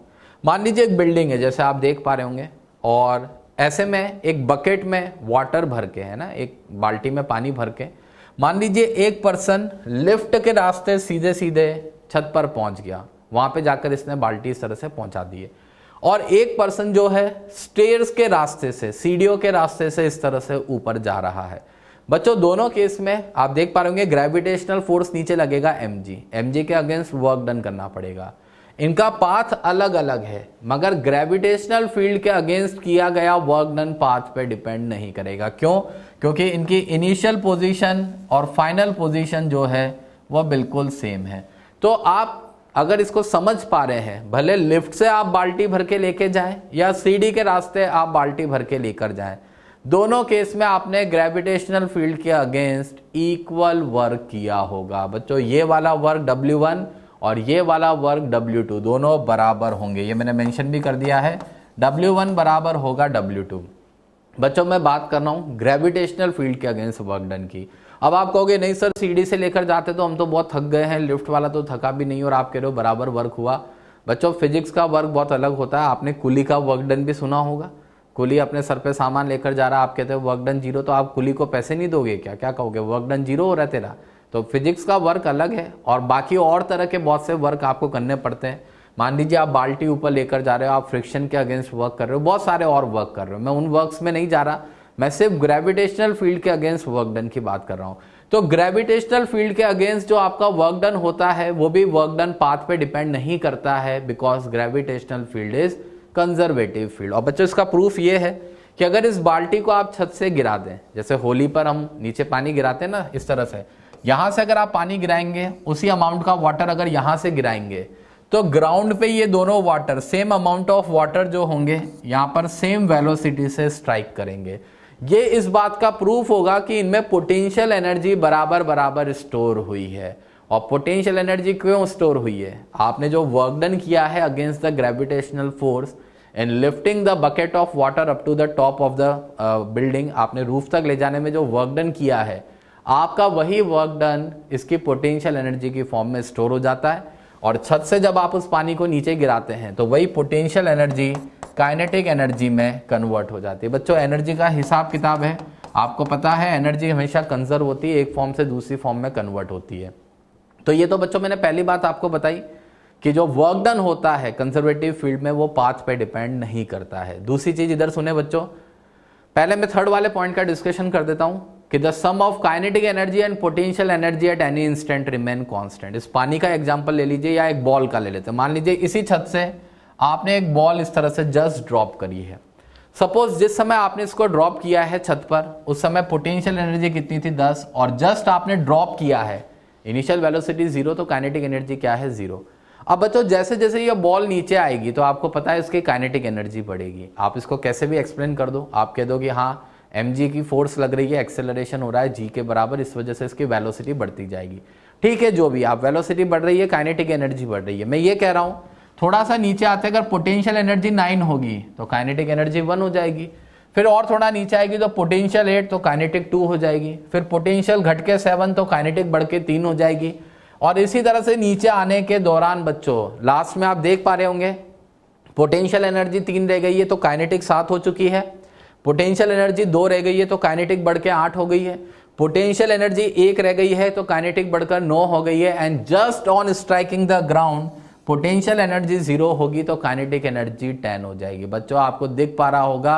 मान लीजिए एक बिल्डिंग है जैसे आप देख पा रहे होंगे, और ऐसे में एक बकेट में वाटर भर के, है ना, एक बाल्टी में पानी भर के, मान लीजिए एक पर्सन लिफ्ट के रास्ते सीधे सीधे छत पर पहुंच गया, वहां पे जाकर इसने बाल्टी इस तरह से पहुंचा दी है, और एक पर्सन जो है स्टेयर्स के रास्ते से, सीढ़ियों के रास्ते से इस तरह से ऊपर जा रहा है। बच्चों दोनों केस में आप देख पा रहे होंगे ग्रेविटेशनल फोर्स नीचे लगेगा mg के अगेंस्ट वर्क डन करना पड़ेगा। इनका पाथ अलग अलग है, मगर ग्रेविटेशनल फील्ड के अगेंस्ट किया गया वर्क डन पाथ पे डिपेंड नहीं करेगा। क्यों? क्योंकि इनकी इनिशियल पोजीशन और फाइनल पोजीशन जो है वह बिल्कुल सेम है। तो आप अगर इसको समझ पा रहे हैं, भले लिफ्ट से आप बाल्टी भर के लेके जाएं या सीढ़ी के रास्ते आप बाल्टी भर के लेकर जाएं, दोनों केस में आपने ग्रेविटेशनल फील्ड के अगेंस्ट इक्वल वर्क किया होगा। बच्चों ये वाला वर्क W1 और ये वाला वर्क W2 दोनों बराबर होंगे, ये मैंने मेंशन भी कर दिया है। W1 बराबर होगा W2। बच्चों मैं बात कर रहा हूं ग्रेविटेशनल फील्ड के अगेंस्ट वर्क डन की। अब आप कहोगे नहीं सर सीढ़ी से लेकर जाते तो हम तो बहुत थक गए हैं, लिफ्ट वाला तो थका भी नहीं और आप कह रहे हो बराबर वर्क हुआ। बच्चों फिजिक्स का वर्क बहुत अलग होता है। आपने कुली का वर्क डन भी सुना होगा। कुली अपने सर पे सामान लेकर जा रहा है, आप कहते हो वर्क डन 0, तो आप कुली को पैसे नहीं दोगे क्या? क्या कहोगे वर्क डन 0 हो रहा है तेरा? तो फिजिक्स का वर्क अलग है और बाकी और तरह के बहुत से वर्क आपको करने पड़ते हैं। मान लीजिए आप बाल्टी ऊपर लेकर जा रहे हो, आप फ्रिक्शन के अगेंस्ट वर्क कर रहे हो, बहुत सारे और वर्क कर रहे हो। मैं उन वर्क्स में नहीं जा रहा, मैं सिर्फ ग्रेविटेशनल फील्ड के अगेंस्ट वर्क डन की बात कर रहा हूं। तो ग्रेविटेशनल फील्ड के अगेंस्ट जो आपका वर्क डन होता है वो भी वर्क डन पाथ पे डिपेंड नहीं करता है, because gravitational field is conservative field. और बच्चों इसका प्रूफ ये है कि अगर इस बाल्टी को आप छत से गिरा दें, जैसे होली पर हम नीचे पानी गिराते हैं ना, इस तरह से यहां से अगर आप पानी गिराएंगे, उसी अमाउंट का वाटर अगर यहां से गिराएंगे तो ग्राउंड पे ये दोनों water same amount of water जो होंगे यहां पर सेम वेलोसिटी से स्ट्राइक करेंगे। ये इस बात का प्रूफ होगा कि इनमें पोटेंशियल एनर्जी बराबर बराबर स्टोर हुई है। और पोटेंशियल एनर्जी क्यों स्टोर हुई है? आपने जो वर्क डन किया है against the gravitational force in lifting the bucket of water up to the top of the building, आपने रूफ तक ले जाने में जो वर्क डन किया है, आपका वही वर्क डन इसकी पोटेंशियल एनर्जी की फॉर्म में स्टोर हो जाता है। और छत से जब आप उस पानी को नीचे गिराते हैं तो वही पोटेंशियल एनर्जी काइनेटिक एनर्जी में कन्वर्ट हो जाती है। बच्चों एनर्जी का हिसाब किताब है, आपको पता है एनर्जी हमेशा कंजर्व होती है, एक फॉर्म से दूसरी फॉर्म में कन्वर्ट होती है। तो ये तो बच्चों मैंने पहली बात आपको बताई कि जो वर्क डन होता है कंजर्वेटिव फील्ड में वो पाथ पे डिपेंड नहीं करता है। दूसरी चीज इधर सुने बच्चों, पहले मैं थर्ड वाले पॉइंट का डिस्कशन कर देता हूं कि the sum of kinetic energy and potential energy at any instant remain constant. इस पानी का एग्जांपल ले लीजिए या एक बॉल का ले लेते हैं। मान लीजिए इसी छत से आपने एक बॉल इस तरह से जस्ट ड्रॉप करी है। सपोज जिस समय आपने इसको ड्रॉप किया है छत पर, उस समय पोटेंशियल एनर्जी कितनी थी 10, और जस्ट आपने ड्रॉप किया है, इनिशियल वेलोसिटी 0, तो काइनेटिक एनर्जी क्या है 0। अब बच्चों जैसे जैसे ये बॉल नीचे आएगी तो आपको पता है इसकी काइनेटिक एनर्जी बढ़ेगी। आप इसको कैसे भी एक्सप्लेन कर दो, आप कह दो कि हाँ mg की फोर्स लग रही है, एक्सेलरेशन हो रहा है g के बराबर, इस वजह से इसकी वेलोसिटी बढ़ती जाएगी। ठीक है, जो भी आप वेलोसिटी बढ़ रही है, काइनेटिक एनर्जी बढ़ रही है। मैं ये कह रहा हूं थोड़ा सा नीचे आते अगर पोटेंशियल एनर्जी 9 होगी तो काइनेटिक एनर्जी 1 हो जाएगी। फिर और थोड़ा नीचे आएगी तो पोटेंशियल 8 तो काइनेटिक 2 हो जाएगी। फिर पोटेंशियल घट के 7 तो काइनेटिक बढ़ के 3 हो जाएगी। और इसी तरह से नीचे आने के दौरान बच्चों लास्ट में आप देख पा रहे होंगे पोटेंशियल एनर्जी 3 रह गई है तो काइनेटिक 7 हो चुकी है। पोटेंशियल एनर्जी 2 रह गई है तो काइनेटिक बढ़ के 8 हो गई है। पोटेंशियल एनर्जी 1 रह गई है तो काइनेटिक बढ़कर 9 हो गई है। And just on striking the ground potential energy 0 होगी तो काइनेटिक एनर्जी 10 हो जाएगी। बच्चों आपको दिख पा रहा होगा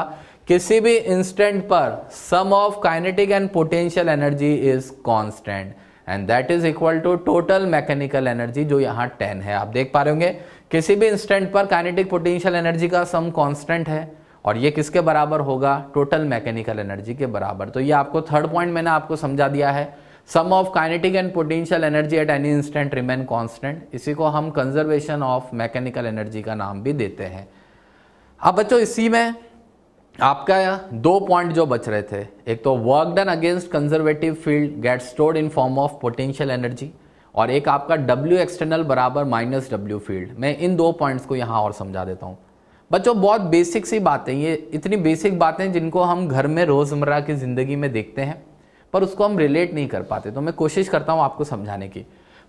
किसी भी इंस्टेंट पर sum of kinetic and potential energy is constant and that is equal to total mechanical energy, जो यहाँ 10 है। आप देख पा रहे होंगे किसी भी इंस्टेंट पर काइनेटिक पोटेंशियल एनर्जी का सम कांस्टेंट है और ये किसके बराबर होगा? टोटल मैकेनिकल एनर्जी के बराबर। तो ये आपको थर्ड पॉइंट मैंने आपको समझा दिया है। Sum of kinetic and potential energy at any instant remain constant, इसी को हम कंजर्वेशन ऑफ मैकेनिकल एनर्जी का नाम भी देते हैं। अब बच्चों इसी में आपका 2 पॉइंट जो बच रहे थे, एक तो work done against conservative field get stored in form of potential energy, और एक आपका W एक्सटर्नल बराबर -W फील्ड। मैं इन 2 पॉइंट्स को यहां और समझा देता हूं। बच्चों बहुत बेसिक सी बातें, ये इतनी बेसिक बातें जिनको हम घर में रोजमर्रा की जिंदगी में देखते हैं पर उसको हम रिलेट नहीं कर पाते, तो मैं कोशिश करता हूं आपको समझाने की।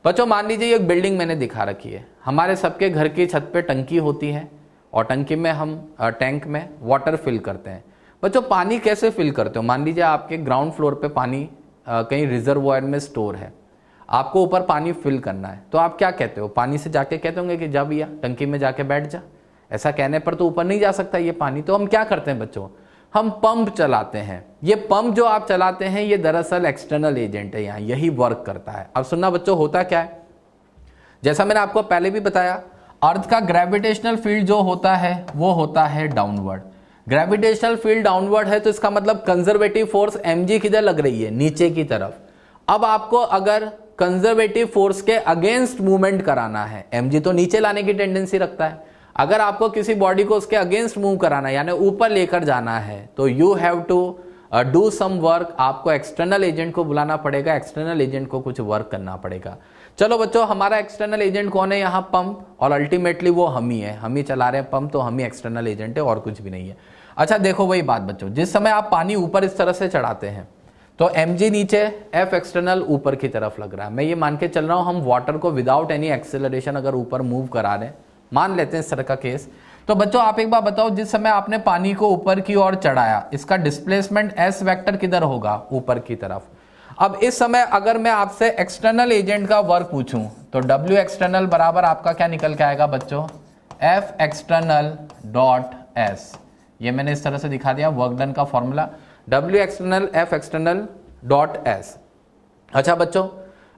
बच्चों मान लीजिए एक बिल्डिंग मैंने दिखा रखी है, हमारे सबके घर की छत पे टंकी होती है और टंकी में हम टैंक में वाटर फिल करते हैं। बच्चों पानी कैसे फिल करते हो? मान लीजिए आपके ग्राउंड फ्लोर पे पानी कहीं रिजर्वॉयर में स्टोर है, आपको ऊपर पानी फिल करना है, तो आप क्या कहते हो? पानी से जाके कहते होंगे कि जा भैया टंकी में जाके बैठ जा। ऐसा कहने पर तो ऊपर नहीं जा सकता ये पानी, तो हम क्या करते हैं बच्चों? हम पंप चलाते हैं। ये पंप जो आप चलाते हैं ये दरअसल एक्सटर्नल एजेंट है, यहाँ यही वर्क करता है। अब सुनना बच्चों होता क्या है, जैसा मैंने आपको पहले भी बताया, अर्थ का ग्रेविटेशनल फील्ड जो होता है वो होता है डाउनवर्ड। ग्रेविटेशनल फील्ड डाउनवर्ड है तो इसका मतलब कंजर्वेटिव फोर्स mg किधर लग रही है? नीचे की तरफ। अब आपको अगर कंजर्वेटिव फोर्स के अगेंस्ट मूवमेंट कराना है, mg तो नीचे लाने की टेंडेंसी रखता है, अगर आपको किसी बॉडी को उसके अगेंस्ट मूव कराना है यानी ऊपर लेकर जाना है तो you have to do some work, आपको एक्सटर्नल एजेंट को बुलाना पड़ेगा, एक्सटर्नल एजेंट को कुछ वर्क करना पड़ेगा। चलो बच्चों, हमारा एक्सटर्नल एजेंट कौन है यहाँ? पंप, और अल्टीमेटली वो हम ही है, हम ही चला रहे हैं पंप, तो हम ही एक्सटर्नल एजेंट है और कुछ भी नहीं है। अच्छा देखो वही बात बच्चों, जिस समय आप पानी ऊपर इस तरह से चढ़ाते हैं तो mg नीचे, F एक्सटर्नल ऊपर की तरफ लग रहा है। मैं ये मान के चल रहा हूं हम वाटर को विदाउट एनी एक्सेलरेशन अगर ऊपर मूव करा रहे हैं, मान लेते हैं इस तरह का केस। तो बच्चों आप एक बार बताओ, जिस समय आपने पानी को ऊपर की ओर चढ़ाया, इसका डिस्प्लेसमेंट s वेक्टर किधर होगा? ऊपर की तरफ। अब इस समय अगर मैं आपसे एक्सटर्नल एजेंट का वर्क पूछूं तो W एक्सटर्नल बराबर आपका क्या निकल के आएगा बच्चों? F external dot S। ये मैंने इस तरह से दिखा दिया वर्क डन का formula, W external F external dot S। अच्छा बच्चों,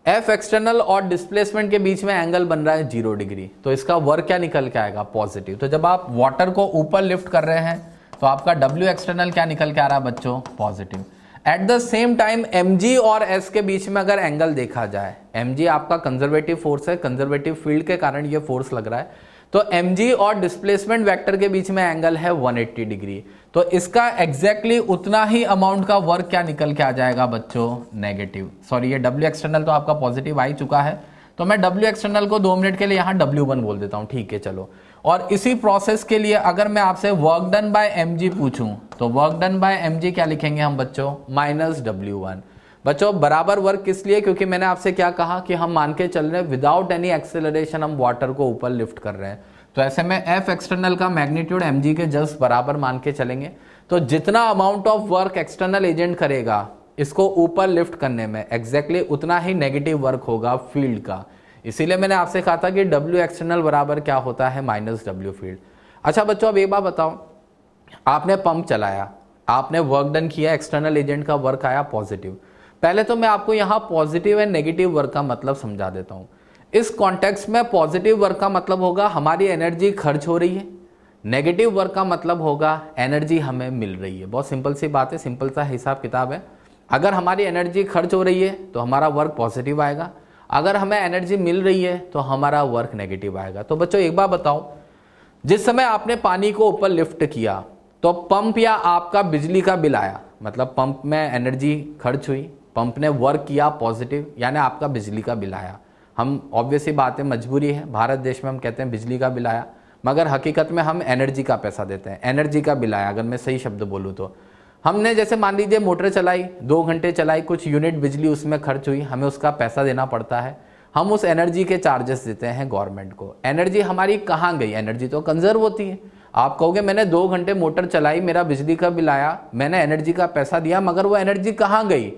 F एक्सटर्नल और डिस्प्लेसमेंट के बीच में एंगल बन रहा है 0 डिग्री, तो इसका वर्क क्या निकल के आएगा? पॉजिटिव। तो जब आप वाटर को ऊपर लिफ्ट कर रहे हैं तो आपका W एक्सटर्नल क्या निकल के आ रहा है बच्चों? Positive. At the same time mg और s के बीच में अगर एंगल देखा जाए, mg आपका कंजर्वेटिव फोर्स है, कंजर्वेटिव फील्ड के कारण ये फोर्स लग रहा है, तो mg और डिस्प्लेसमेंट वेक्टर के बीच में एंगल है 180 डिग्री। तो इसका एग्जैक्टली उतना ही अमाउंट का वर्क क्या निकल के आ जाएगा बच्चों? नेगेटिव। सॉरी, ये W एक्सटर्नल तो आपका पॉजिटिव आ ही चुका है, तो मैं W एक्सटर्नल को 2 मिनट के लिए यहाँ W1 बोल देता हूँ, ठीक है चलो। और इसी प्रोसेस के लिए अगर मैं आपसे वर्क डन बाय mg पूछूं तो वर्क डन बाय mg क्या लिखेंगे हम बच्चों? Minus W1। बच्चों बराबर वर्क किस लिए? क्योंकि मैंने आपसे क्या कहा कि हम मान के चल रहे हैं विदाउट एनी एक्सेलरेशन हम वाटर को ऊपर लिफ्ट कर रहे हैं, तो ऐसे में F एक्सटर्नल का मैग्नीट्यूड mg के जस्ट बराबर मान के चलेंगे। तो जितना amount of work external agent करेगा इसको ऊपर लिफ्ट करने में, एग्जैक्टली उतना ही नेगेटिव वर्क होगा फील्ड का। इसीलिए मैंने आपसे कहा था कि W एक्सटर्नल बराबर क्या होता है? Minus W field. अच्छा बच्चों, अब एक बात बताओ, आपने पंप चलाया, आपने वर्क डन किया, एक्सटर्नल एजेंट का वर्क आया पॉजिटिव। पहले तो मैं आपको यहाँ पॉजिटिव एंड नेगेटिव वर्क का मतलब समझा देता हूँ। इस कॉन्टेक्स्ट में पॉजिटिव वर्क का मतलब होगा हमारी एनर्जी खर्च हो रही है, नेगेटिव वर्क का मतलब होगा एनर्जी हमें मिल रही है। बहुत सिंपल सी बात है, सिंपल सा हिसाब किताब है। अगर हमारी एनर्जी खर्च हो रही है तो हमारा वर्क पॉजिटिव आएगा, अगर हमें एनर्जी मिल रही है तो हमारा वर्क नेगेटिव आएगा। तो बच्चों एक बार बताओ, जिस समय आपने पानी को ऊपर लिफ्ट किया तो पंप या आपका बिजली का बिल आया, मतलब पंप में एनर्जी खर्च हुई, पंप ने वर्क किया पॉजिटिव, यानी आपका बिजली का बिल आया। हम ऑब्वियसली बात है, मजबूरी है, भारत देश में हम कहते हैं बिजली का बिल आया, मगर हकीकत में हम एनर्जी का पैसा देते हैं, एनर्जी का बिल आया। अगर मैं सही शब्द बोलूँ तो हमने जैसे मान लीजिए मोटर चलाई, 2 घंटे चलाई, कुछ यूनिट बिजली उसमें खर्च हुई, हमें उसका पैसा देना पड़ता है, हम उस एनर्जी के चार्जेस देते हैं गवर्नमेंट को। एनर्जी हमारी कहाँ गई? एनर्जी तो कंजर्व होती है। आप कहोगे मैंने 2 घंटे मोटर चलाई, मेरा बिजली का बिल आया, मैंने एनर्जी का पैसा दिया, मगर वो एनर्जी कहाँ गई?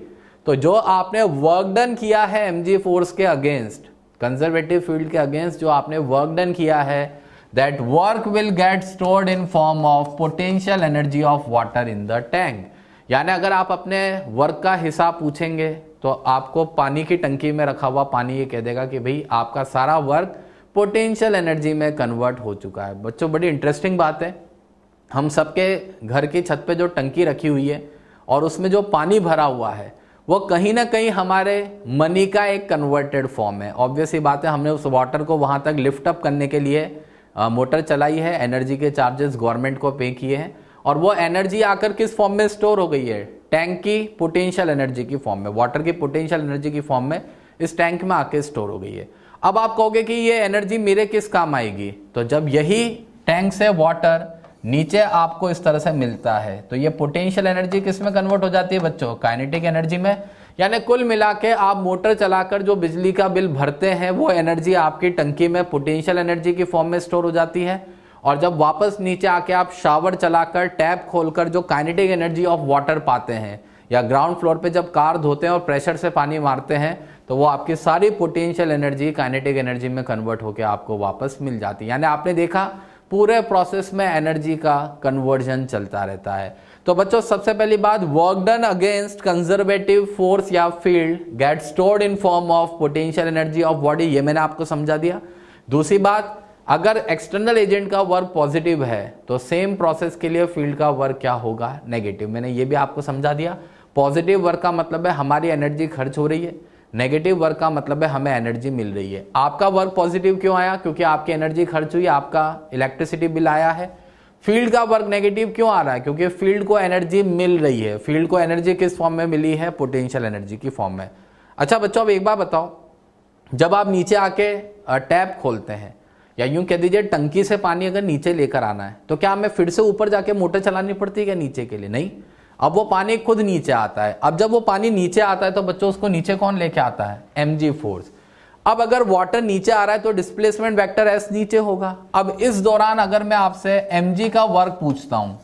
तो जो आपने वर्क डन किया है mg फोर्स के अगेंस्ट, कंजर्वेटिव फील्ड के अगेंस्ट जो आपने वर्क डन किया है, that work will get stored in form of potential energy of water in the tank। यानी अगर आप अपने वर्क का हिसाब पूछेंगे तो आपको पानी की टंकी में रखा हुआ पानी ये कह देगा कि भाई आपका सारा वर्क पोटेंशियल एनर्जी में कन्वर्ट हो चुका है। बच्चों बड़ी इंटरेस्टिंग बात है, हम सबके घर की छत पे जो टंकी रखी हुई है और उसमें जो पानी भरा हुआ है वो कहीं ना कहीं हमारे मनी का एक कन्वर्टेड फॉर्म है। ऑब्वियसली बात है, हमने उस वाटर को वहां तक लिफ्ट अप करने के लिए मोटर चलाई है, एनर्जी के चार्जेस गवर्नमेंट को पे किए हैं, और वो एनर्जी आकर किस फॉर्म में स्टोर हो गई है? टैंक की पोटेंशियल एनर्जी की फॉर्म में, वाटर की पोटेंशियल एनर्जी की फॉर्म में इस टैंक में आके स्टोर हो गई है। अब आप कहोगे कि ये एनर्जी मेरे किस काम आएगी? तो जब यही टैंक से वाटर नीचे आपको इस तरह से मिलता है तो ये पोटेंशियल एनर्जी किस में कन्वर्ट हो जाती है बच्चों? काइनेटिक एनर्जी में। यानी कुल मिला के आप मोटर चलाकर जो बिजली का बिल भरते हैं वो एनर्जी आपकी टंकी में पोटेंशियल एनर्जी की फॉर्म में स्टोर हो जाती है, और जब वापस नीचे आके आप शावर चलाकर टैप खोलकर जो काइनेटिक एनर्जी ऑफ वाटर पाते हैं, या ग्राउंड फ्लोर पे जब कार धोते हैं और प्रेशर से पानी मारते हैं, तो वो आपकी सारी पोटेंशियल एनर्जी काइनेटिक एनर्जी में कन्वर्ट होकर आपको वापस मिल जाती है। यानी आपने देखा पूरे प्रोसेस में एनर्जी का कन्वर्जन चलता रहता है। तो बच्चों सबसे पहली बात, work done against conservative force या field get stored in form of potential energy of body, ये मैंने आपको समझा दिया। दूसरी बात, अगर एक्सटर्नल एजेंट का वर्क पॉजिटिव है तो सेम प्रोसेस के लिए फील्ड का वर्क क्या होगा? नेगेटिव। मैंने ये भी आपको समझा दिया। पॉजिटिव वर्क का मतलब है हमारी एनर्जी खर्च हो रही है, नेगेटिव वर्क का मतलब है हमें एनर्जी मिल रही है। आपका वर्क पॉजिटिव क्यों आया? क्योंकि आपकी एनर्जी खर्च हुई, आपका इलेक्ट्रिसिटी बिल आया है। फील्ड का वर्क नेगेटिव क्यों आ रहा है? क्योंकि फील्ड को एनर्जी मिल रही है। फील्ड को एनर्जी किस फॉर्म में मिली है? पोटेंशियल एनर्जी की फॉर्म में। अच्छा बच्चों, अब एक बात बताओ, जब आप नीचे आके टैप खोलते हैं या यूं कह दीजिए टंकी से पानी अगर नीचे लेकर आना है तो क्या हमें फिर से ऊपर जाके मोटर चलानी पड़ती है क्या नीचे के लिए? नहीं, अब वो पानी खुद नीचे आता है। अब जब वो पानी नीचे आता है तो बच्चों उसको नीचे कौन लेके आता है? mg force. अब अगर वाटर नीचे आ रहा है तो डिस्प्लेसमेंट वेक्टर s नीचे होगा। अब इस दौरान अगर मैं आपसे mg का वर्क पूछता हूं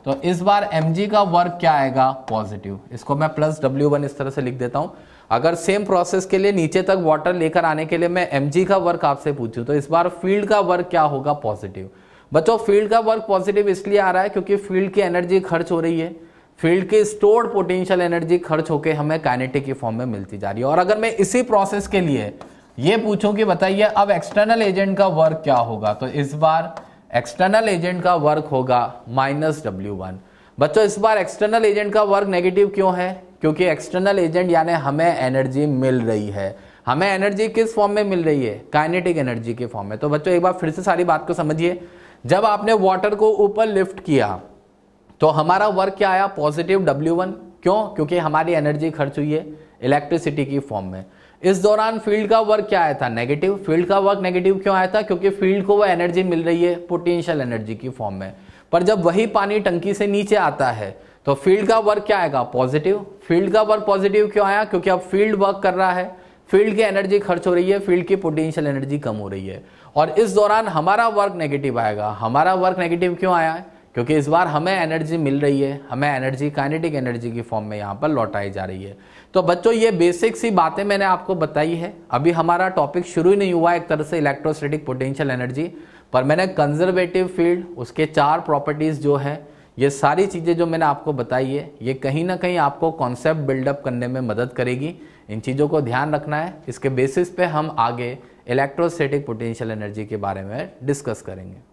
तो इस बार mg का वर्क क्या आएगा? पॉजिटिव। इसको मैं प्लस w1 इस तरह से लिख देता हूं। अगर सेम प्रोसेस के लिए नीचे तक वाटर लेकर आने के लिए मैं mg का वर्क आपसे पूछूं तो इस बार फील्ड का वर्क क्या होगा? पॉजिटिव। बच्चों फील्ड का वर्क पॉजिटिव इसलिए आ रहा है क्योंकि फील्ड की एनर्जी खर्च हो रही है। फील्ड की स्टोर्ड पोटेंशियल एनर्जी खर्च होकर हमें काइनेटिक की फॉर्म में मिलती जा रही है। और अगर मैं इसी प्रोसेस के लिए ये पूछूं कि बताइए अब एक्सटर्नल एजेंट का वर्क क्या होगा, तो इस बार एक्सटर्नल एजेंट का वर्क होगा -w1। बच्चों इस बार एक्सटर्नल एजेंट का वर्क नेगेटिव क्यों है? क्योंकि एक्सटर्नल एजेंट यानी हमें एनर्जी मिल रही है। हमें एनर्जी किस फॉर्म में मिल रही है? काइनेटिक एनर्जी के फॉर्म में। तो बच्चों एक बार फिर से सारी बात को समझिए, जब आपने वाटर को ऊपर लिफ्ट किया तो हमारा वर्क क्या आया? Positive w1। क्यों? क्योंकि हमारी एनर्जी खर्च हुई है इलेक्ट्रिसिटी की फॉर्म में। इस दौरान फील्ड का वर्क क्या आया था? नेगेटिव। फील्ड का वर्क नेगेटिव क्यों आया था? क्योंकि फील्ड को वो एनर्जी मिल रही है पोटेंशियल एनर्जी की फॉर्म में। पर जब वही पानी टंकी से नीचे आता है तो फील्ड का वर्क क्या आएगा? पॉजिटिव। फील्ड का वर्क पॉजिटिव क्यों आया? क्योंकि अब फील्ड वर्क कर रहा है, फील्ड की एनर्जी खर्च हो रही है, फील्ड की पोटेंशियल एनर्जी कम हो रही है। और इस दौरान हमारा वर्क नेगेटिव आएगा। हमारा वर्क नेगेटिव क्यों आया है? क्योंकि इस बार हमें एनर्जी मिल रही है, हमें एनर्जी काइनेटिक एनर्जी की फॉर्म में यहाँ पर लौटाई जा रही है। तो बच्चों ये बेसिक सी बातें मैंने आपको बताई है। अभी हमारा टॉपिक शुरू ही नहीं हुआ एक तरह से इलेक्ट्रोस्टैटिक पोटेंशियल एनर्जी, पर मैंने कंजर्वेटिव फील्ड, उसके 4 प्रॉपर्टीज जो है, ये सारी चीज़ें जो मैंने आपको बताई है, ये कहीं ना कहीं आपको कॉन्सेप्ट बिल्डअप करने में मदद करेगी। इन चीज़ों को ध्यान रखना है। इसके बेसिस पे हम आगे इलेक्ट्रोस्टैटिक पोटेंशियल एनर्जी के बारे में डिस्कस करेंगे।